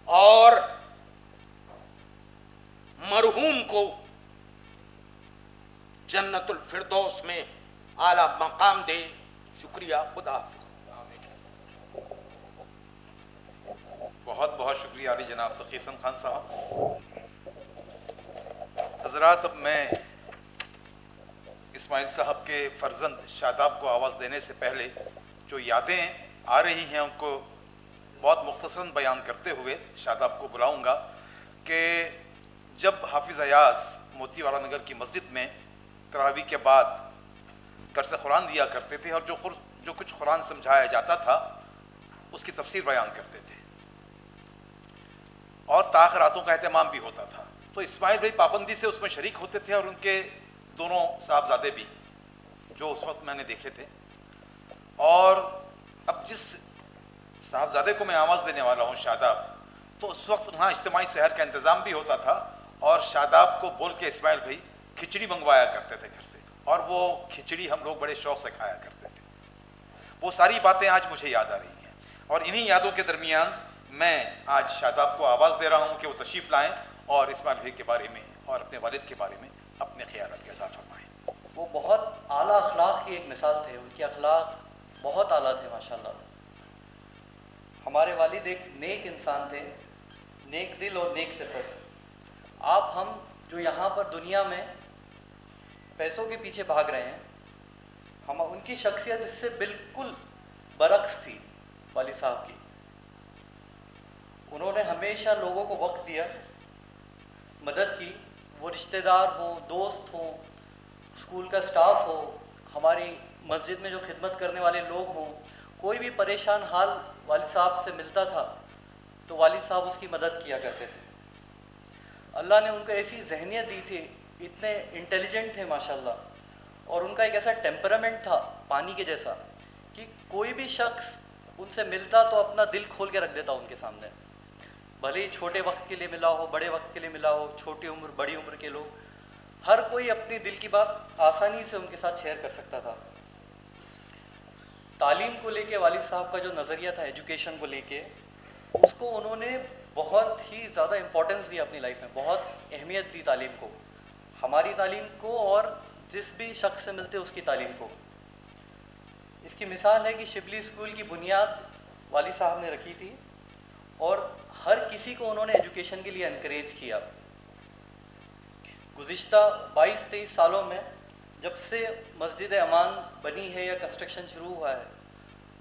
اور مرحوم کو جنت الفردوس میں اعلی مقام دے. شکریہ. خدا حافظ. بہت بہت شکریہ علی جناب تقی حسن خان صاحب. حضرات، اب میں اسماعیل صاحب کے فرزند شاداب کو آواز دینے سے پہلے جو یادیں آ رہی ہیں ان کو بہت مختصراً بیان کرتے ہوئے شاداب کو بلاؤں گا کہ جب حافظ ایاز موتی والا نگر کی مسجد میں تراویح کے بعد درس قرآن دیا کرتے تھے، اور جو جو کچھ قرآن سمجھایا جاتا تھا اس کی تفسیر بیان کرتے تھے اور تاخیراتوں کا اہتمام بھی ہوتا تھا. تو اسماعیل بھائی پابندی سے اس میں شریک ہوتے تھے اور ان کے دونوں صاحبزادے بھی جو اس وقت میں نے دیکھے تھے. اور اب جس صاحبزادے کو میں آواز دینے والا ہوں شاداب, تو اس وقت وہاں اجتماعی سحر کا انتظام بھی ہوتا تھا اور شاداب کو بول کے اسماعیل بھائی کھچڑی منگوایا کرتے تھے گھر سے اور وہ کھچڑی ہم لوگ بڑے شوق سے کھایا کرتے تھے. وہ ساری باتیں آج مجھے یاد آ رہی ہیں اور انہی یادوں کے درمیان میں آج شاداب کو آواز دے رہا ہوں کہ وہ تشریف لائیں اور اسماعیل بھائی کے بارے میں اور اپنے والد کے بارے میں اپنے خیالات کا اظہار فرمائیں. وہ بہت اعلیٰ اخلاق کی ایک مثال تھے. ان کے اخلاق بہت اعلیٰ تھے ماشاءاللہ. ہمارے والد ایک نیک انسان تھے, نیک دل اور نیک صفت. آپ ہم جو یہاں پر دنیا میں پیسوں کے پیچھے بھاگ رہے ہیں, ہم ان کی شخصیت اس سے بالکل برعکس تھی. والد صاحب کی, انہوں نے ہمیشہ لوگوں کو وقت دیا, مدد کی. وہ رشتہ دار ہوں, دوست ہوں, اسکول کا سٹاف ہو, ہماری مسجد میں جو خدمت کرنے والے لوگ ہوں, کوئی بھی پریشان حال والد صاحب سے ملتا تھا تو والد صاحب اس کی مدد کیا کرتے تھے. اللہ نے ان کو ایسی ذہنیت دی تھی, اتنے انٹیلیجنٹ تھے ماشاءاللہ, اور ان کا ایک ایسا ٹیمپرامنٹ تھا پانی کے جیسا کہ کوئی بھی شخص ان سے ملتا تو اپنا دل کھول کے رکھ دیتا ان کے سامنے. بھلے ہی چھوٹے وقت کے لیے ملا ہو, بڑے وقت کے لیے ملا ہو, چھوٹی عمر بڑی عمر کے لوگ, ہر کوئی اپنی دل کی بات آسانی سے ان کے ساتھ شیئر کر سکتا تھا. تعلیم کو لے کے والد صاحب کا جو نظریہ تھا ایجوکیشن کو لے کے, اس کو انہوں نے بہت ہی زیادہ امپورٹنس دیا اپنی لائف میں, بہت اہمیت دی تعلیم کو, ہماری تعلیم کو اور جس بھی شخص سے ملتے اس کی تعلیم کو. اس کی مثال ہے کہ شبلی اسکول کی بنیاد والد صاحب نے رکھی تھی اور ہر کسی کو انہوں نے ایجوکیشن کے لیے انکریج کیا. گزشتہ 22-23 سالوں میں جب سے مسجد امان بنی ہے یا کنسٹرکشن شروع ہوا ہے,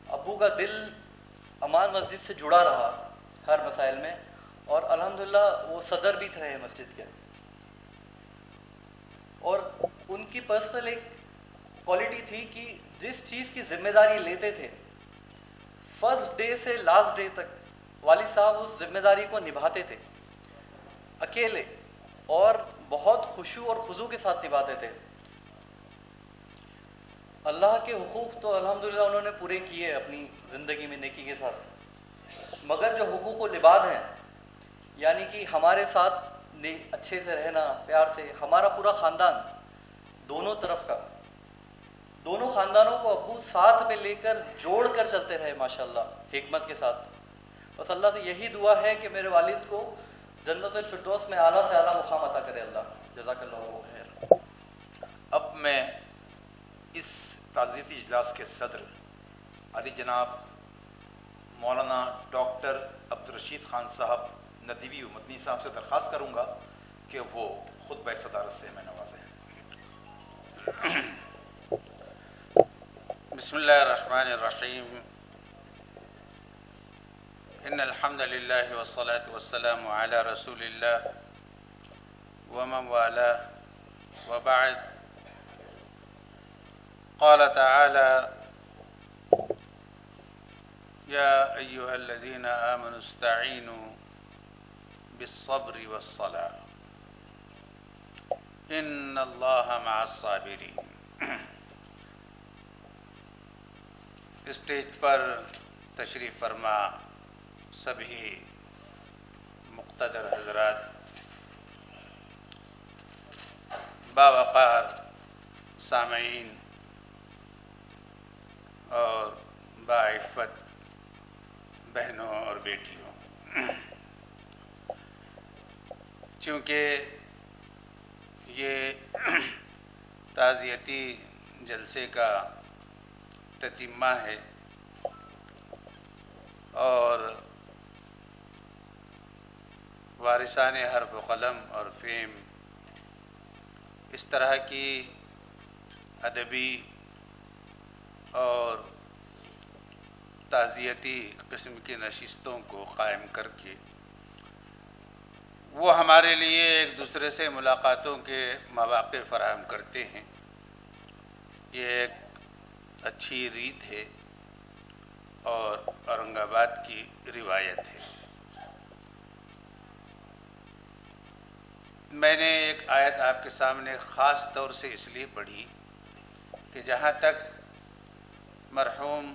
ابو کا دل امان مسجد سے جڑا رہا ہر مسائل میں, اور الحمدللہ وہ صدر بھی رہے مسجد کے. اور ان کی پرسنل ایک کوالٹی تھی کہ جس چیز کی ذمہ داری لیتے تھے, فرسٹ ڈے سے لاسٹ ڈے تک والد صاحب اس ذمہ داری کو نبھاتے تھے اکیلے, اور بہت خشوع اور خضوع کے ساتھ نبھاتے تھے. اللہ کے حقوق تو الحمدللہ انہوں نے پورے کیے اپنی زندگی میں نیکی کے ساتھ, مگر جو حقوق و لباد ہیں, یعنی کہ ہمارے ساتھ اچھے سے رہنا, پیار سے, ہمارا پورا خاندان دونوں طرف کا, دونوں خاندانوں کو ابو ساتھ میں لے کر جوڑ کر چلتے رہے ماشاءاللہ حکمت کے ساتھ. بس اللہ سے یہی دعا ہے کہ میرے والد کو جنت الفردوس میں اعلیٰ سے اعلیٰ مقام عطا کرے اللہ. جزاک اللہ خیر. اب میں اس تعزیتی اجلاس کے صدر علی جناب مولانا ڈاکٹر عبدالرشید خان صاحب ندیوی مدنی صاحب سے درخواست کروں گا کہ وہ خطبہ صدارت سے ہمیں نوازیں. بسم اللہ الرحمن الرحیم. ان الحمد للہ والصلاة والسلام علی رسول اللہ ومن والاه وبعد. قال تعالى یا ایہا الذین آمنوا استعینوا بالصبر والصلاة ان اللہ مع الصابرین. اسٹیج پر تشریف فرما سبھی مقتدر حضرات, باوقار سامعین اور باعفت بہنوں اور بیٹیوں, چونکہ یہ تعزیتی جلسے کا تتمہ ہے اور وارثان حرف و قلم اور فیم اس طرح کی ادبی اور تعزیتی قسم کی نشستوں کو قائم کر کے وہ ہمارے لیے ایک دوسرے سے ملاقاتوں کے مواقع فراہم کرتے ہیں. یہ ایک اچھی ریت ہے اور اورنگ آباد کی روایت ہے۔ میں نے ایک آیت آپ کے سامنے خاص طور سے اس لیے پڑھی کہ جہاں تک مرحوم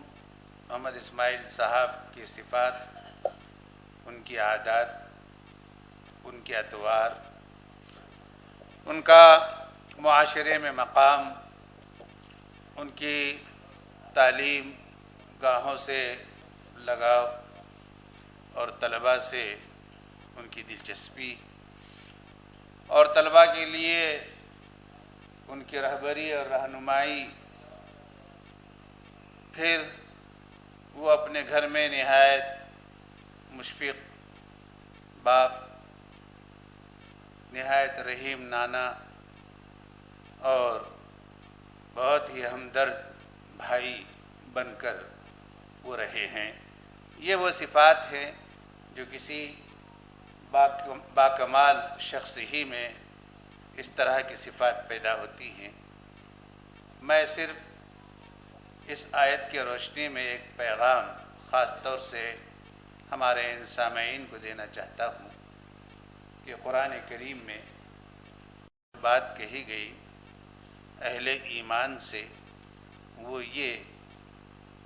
محمد اسماعیل صاحب کی صفات، ان کی عادات، ان کے اطوار، ان کا معاشرے میں مقام، ان کی تعلیم گاہوں سے لگاؤ اور طلباء سے ان کی دلچسپی اور طلباء کے لیے ان کی رہبری اور رہنمائی، پھر وہ اپنے گھر میں نہایت مشفق باپ، نہایت رحیم نانا اور بہت ہی ہمدرد بھائی بن کر وہ رہے ہیں۔ یہ وہ صفات ہیں جو کسی باکمال شخص ہی میں اس طرح کی صفات پیدا ہوتی ہیں۔ میں صرف اس آیت کی روشنی میں ایک پیغام خاص طور سے ہمارے ان سامعین کو دینا چاہتا ہوں کہ قرآن کریم میں بات کہی گئی اہل ایمان سے، وہ یہ،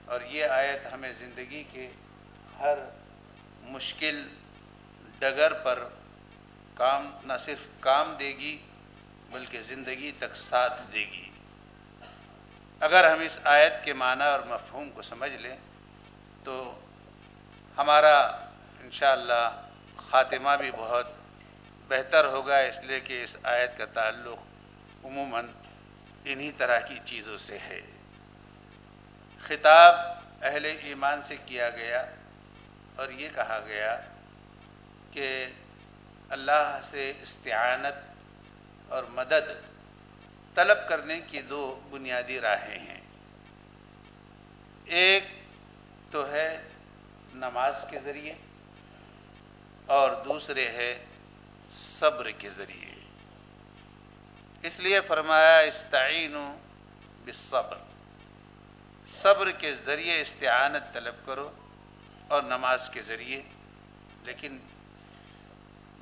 اور یہ آیت ہمیں زندگی کے ہر مشکل ڈگر پر نہ صرف کام دے گی بلکہ زندگی تک ساتھ دے گی۔ اگر ہم اس آیت کے معنی اور مفہوم کو سمجھ لیں تو ہمارا انشاءاللہ خاتمہ بھی بہت بہتر ہوگا، اس لیے کہ اس آیت کا تعلق عموماً انہی طرح کی چیزوں سے ہے۔ خطاب اہل ایمان سے کیا گیا اور یہ کہا گیا کہ اللہ سے استعانت اور مدد طلب کرنے کی دو بنیادی راہیں ہیں۔ ایک تو ہے نماز کے ذریعے اور دوسرے ہے صبر کے ذریعے۔ اس لیے فرمایا استعینوا بالصبر، صبر کے ذریعے استعانت طلب کرو اور نماز کے ذریعے۔ لیکن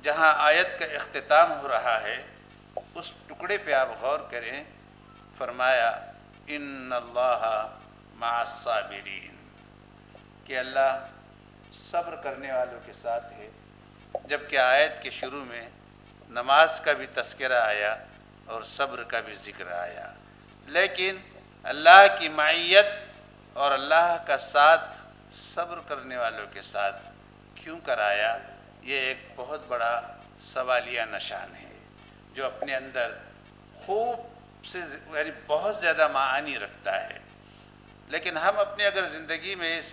جہاں آیت کا اختتام ہو رہا ہے اس ٹکڑے پہ آپ غور کریں، فرمایا ان اللہ مع الصابرین، کہ اللہ صبر کرنے والوں کے ساتھ ہے، جبکہ آیت کے شروع میں نماز کا بھی تذکرہ آیا اور صبر کا بھی ذکر آیا۔ لیکن اللہ کی معیت اور اللہ کا ساتھ صبر کرنے والوں کے ساتھ کیوں کرایا، یہ ایک بہت بڑا سوالیہ نشان ہے جو اپنے اندر خوب سے یعنی بہت زیادہ معانی رکھتا ہے۔ لیکن ہم اپنے اگر زندگی میں اس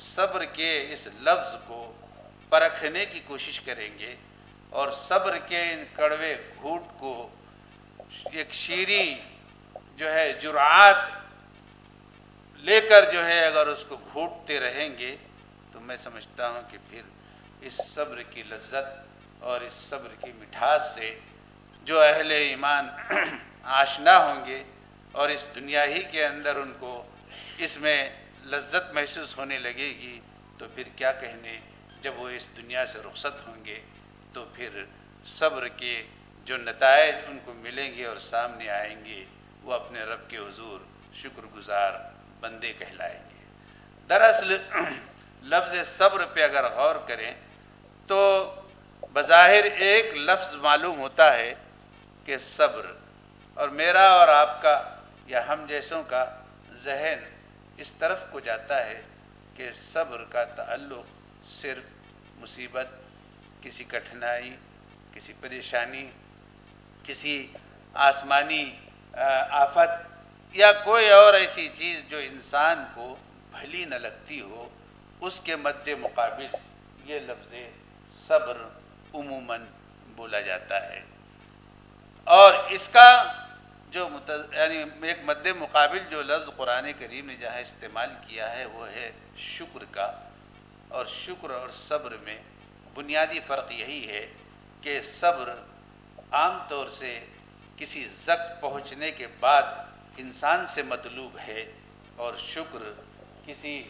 صبر کے اس لفظ کو پرکھنے کی کوشش کریں گے اور صبر کے ان کڑوے گھونٹ کو ایک شیریں جو ہے جرعات لے کر جو ہے اگر اس کو گھونٹتے رہیں گے تو میں سمجھتا ہوں کہ پھر اس صبر کی لذت اور اس صبر کی مٹھاس سے جو اہل ایمان آشنا ہوں گے اور اس دنیا ہی کے اندر ان کو اس میں لذت محسوس ہونے لگے گی، تو پھر کیا کہنے جب وہ اس دنیا سے رخصت ہوں گے تو پھر صبر کے جو نتائج ان کو ملیں گے اور سامنے آئیں گے وہ اپنے رب کے حضور شکر گزار بندے کہلائیں گے۔ دراصل لفظ صبر پہ اگر غور کریں تو بظاہر ایک لفظ معلوم ہوتا ہے کہ صبر، اور میرا اور آپ کا یا ہم جیسوں کا ذہن اس طرف کو جاتا ہے کہ صبر کا تعلق صرف مصیبت، کسی کٹھنائی، کسی پریشانی، کسی آسمانی آفت یا کوئی اور ایسی چیز جو انسان کو بھلی نہ لگتی ہو، اس کے مد مقابل یہ لفظ صبر عموماً بولا جاتا ہے۔ اور اس کا جو یعنی ایک مد مقابل جو لفظ قرآن کریم نے جہاں استعمال کیا ہے وہ ہے شکر کا، اور شکر اور صبر میں بنیادی فرق یہی ہے کہ صبر عام طور سے کسی زک پہنچنے کے بعد انسان سے مطلوب ہے، اور شکر کسی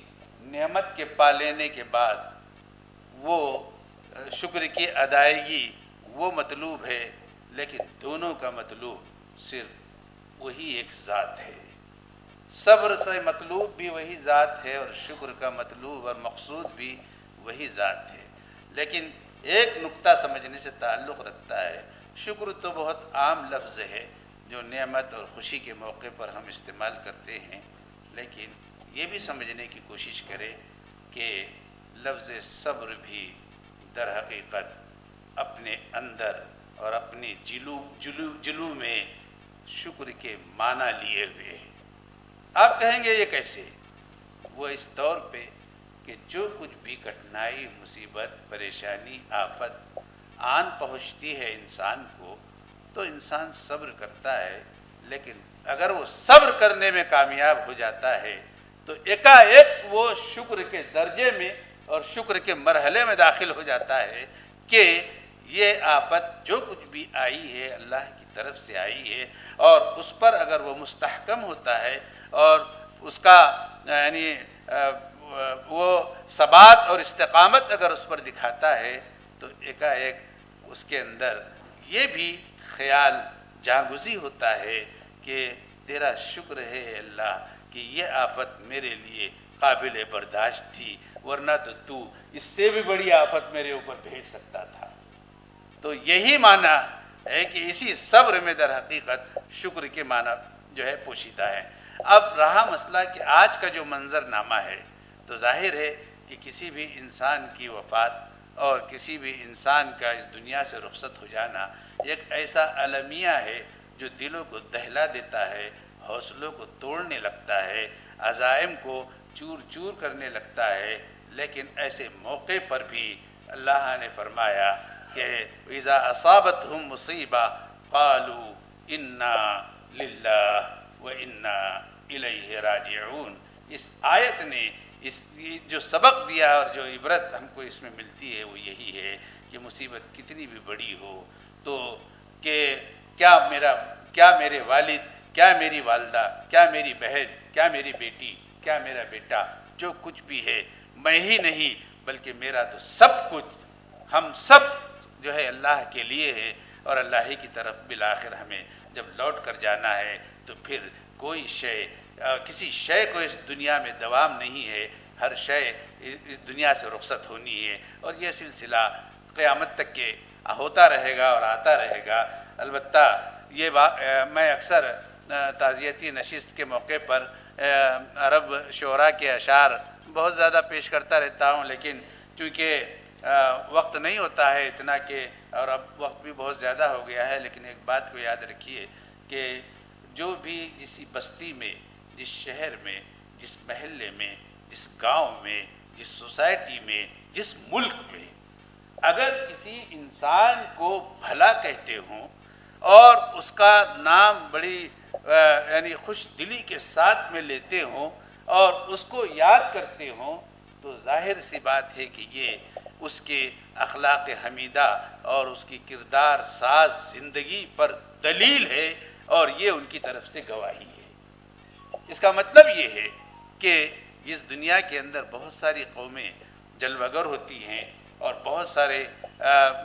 نعمت کے پا لینے کے بعد وہ شکر کی ادائیگی وہ مطلوب ہے، لیکن دونوں کا مطلوب صرف وہی ایک ذات ہے۔ صبر سے مطلوب بھی وہی ذات ہے اور شکر کا مطلوب اور مقصود بھی وہی ذات ہے، لیکن ایک نقطہ سمجھنے سے تعلق رکھتا ہے۔ شکر تو بہت عام لفظ ہے جو نعمت اور خوشی کے موقع پر ہم استعمال کرتے ہیں، لیکن یہ بھی سمجھنے کی کوشش کریں کہ لفظ صبر بھی در حقیقت اپنے اندر اور اپنے جلو میں شکر کے معنی لیے ہوئے ہیں۔ آپ کہیں گے یہ کیسے؟ وہ اس طور پہ کہ جو کچھ بھی کٹھنائی، مصیبت، پریشانی، آفت آن پہنچتی ہے انسان کو تو انسان صبر کرتا ہے، لیکن اگر وہ صبر کرنے میں کامیاب ہو جاتا ہے تو ایک وہ شکر کے درجے میں اور شکر کے مرحلے میں داخل ہو جاتا ہے کہ یہ آفت جو کچھ بھی آئی ہے اللہ کی طرف سے آئی ہے، اور اس پر اگر وہ مستحکم ہوتا ہے اور اس کا یعنی وہ ثبات اور استقامت اگر اس پر دکھاتا ہے تو ایک اس کے اندر یہ بھی خیال جاگزی ہوتا ہے کہ تیرا شکر ہے اللہ کہ یہ آفت میرے لیے قابل برداشت تھی، ورنہ تو اس سے بھی بڑی آفت میرے اوپر بھیج سکتا تھا۔ تو یہی معنی ہے کہ اسی صبر میں در حقیقت شکر کے معنی جو ہے پوشیدہ ہے۔ اب رہا مسئلہ کہ آج کا جو منظر نامہ ہے تو ظاہر ہے کہ کسی بھی انسان کی وفات اور کسی بھی انسان کا اس دنیا سے رخصت ہو جانا ایک ایسا المیہ ہے جو دلوں کو دہلا دیتا ہے، حوصلوں کو توڑنے لگتا ہے، عزائم کو چور چور کرنے لگتا ہے، لیکن ایسے موقع پر بھی اللہ نے فرمایا کہ اذا اصابتہم مصیبہ قالوا انا للہ وانا الیہ راجعون۔ اس آیت نے اس جو سبق دیا اور جو عبرت ہم کو اس میں ملتی ہے وہ یہی ہے کہ مصیبت کتنی بھی بڑی ہو تو کہ کیا میرے والد، کیا میری والدہ، کیا میری بہن، کیا میری بیٹی، کیا میرا بیٹا، جو کچھ بھی ہے میں ہی نہیں بلکہ میرا تو سب کچھ، ہم سب جو ہے اللہ کے لیے ہے، اور اللہ ہی کی طرف بالآخر ہمیں جب لوٹ کر جانا ہے تو پھر کوئی شے، کسی شے کو اس دنیا میں دوام نہیں ہے، ہر شے اس دنیا سے رخصت ہونی ہے، اور یہ سلسلہ قیامت تک کے ہوتا رہے گا اور آتا رہے گا۔ البتہ یہ میں اکثر تعزیتی نشست کے موقع پر عرب شعراء کے اشعار بہت زیادہ پیش کرتا رہتا ہوں، لیکن چونکہ وقت نہیں ہوتا ہے اتنا کہ، اور اب وقت بھی بہت زیادہ ہو گیا ہے، لیکن ایک بات کو یاد رکھیے کہ جو بھی جس بستی میں، جس شہر میں، جس محلے میں، جس گاؤں میں، جس سوسائٹی میں، جس ملک میں اگر کسی انسان کو بھلا کہتے ہوں اور اس کا نام بڑی یعنی خوش دلی کے ساتھ میں لیتے ہوں اور اس کو یاد کرتے ہوں تو ظاہر سی بات ہے کہ یہ اس کے اخلاق حمیدہ اور اس کی کردار ساز زندگی پر دلیل ہے، اور یہ ان کی طرف سے گواہی ہے۔ اس کا مطلب یہ ہے کہ اس دنیا کے اندر بہت ساری قومیں جلوگر ہوتی ہیں اور بہت سارے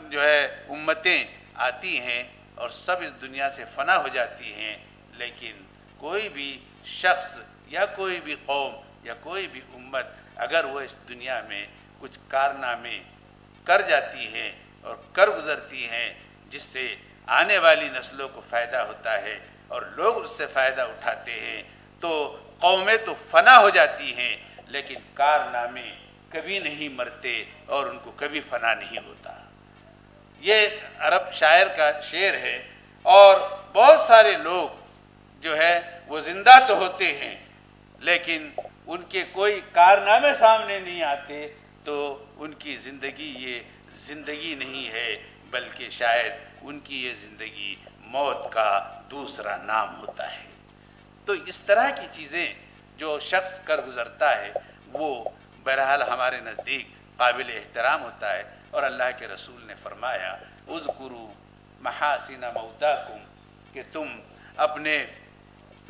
جو ہے امتیں آتی ہیں اور سب اس دنیا سے فنا ہو جاتی ہیں، لیکن کوئی بھی شخص یا کوئی بھی قوم یا کوئی بھی امت اگر وہ اس دنیا میں کچھ کارنامے کر جاتی ہیں اور کر گزرتی ہیں جس سے آنے والی نسلوں کو فائدہ ہوتا ہے اور لوگ اس سے فائدہ اٹھاتے ہیں تو قومیں تو فنا ہو جاتی ہیں، لیکن کارنامے کبھی نہیں مرتے اور ان کو کبھی فنا نہیں ہوتا۔ یہ عرب شاعر کا شعر ہے، اور بہت سارے لوگ جو ہے وہ زندہ تو ہوتے ہیں لیکن ان کے کوئی کارنامے سامنے نہیں آتے تو ان کی زندگی یہ زندگی نہیں ہے بلکہ شاید ان کی یہ زندگی موت کا دوسرا نام ہوتا ہے۔ تو اس طرح کی چیزیں جو شخص کر گزرتا ہے وہ بہرحال ہمارے نزدیک قابل احترام ہوتا ہے، اور اللہ کے رسول نے فرمایا اذکروا محاسن موتاکم، کہ تم اپنے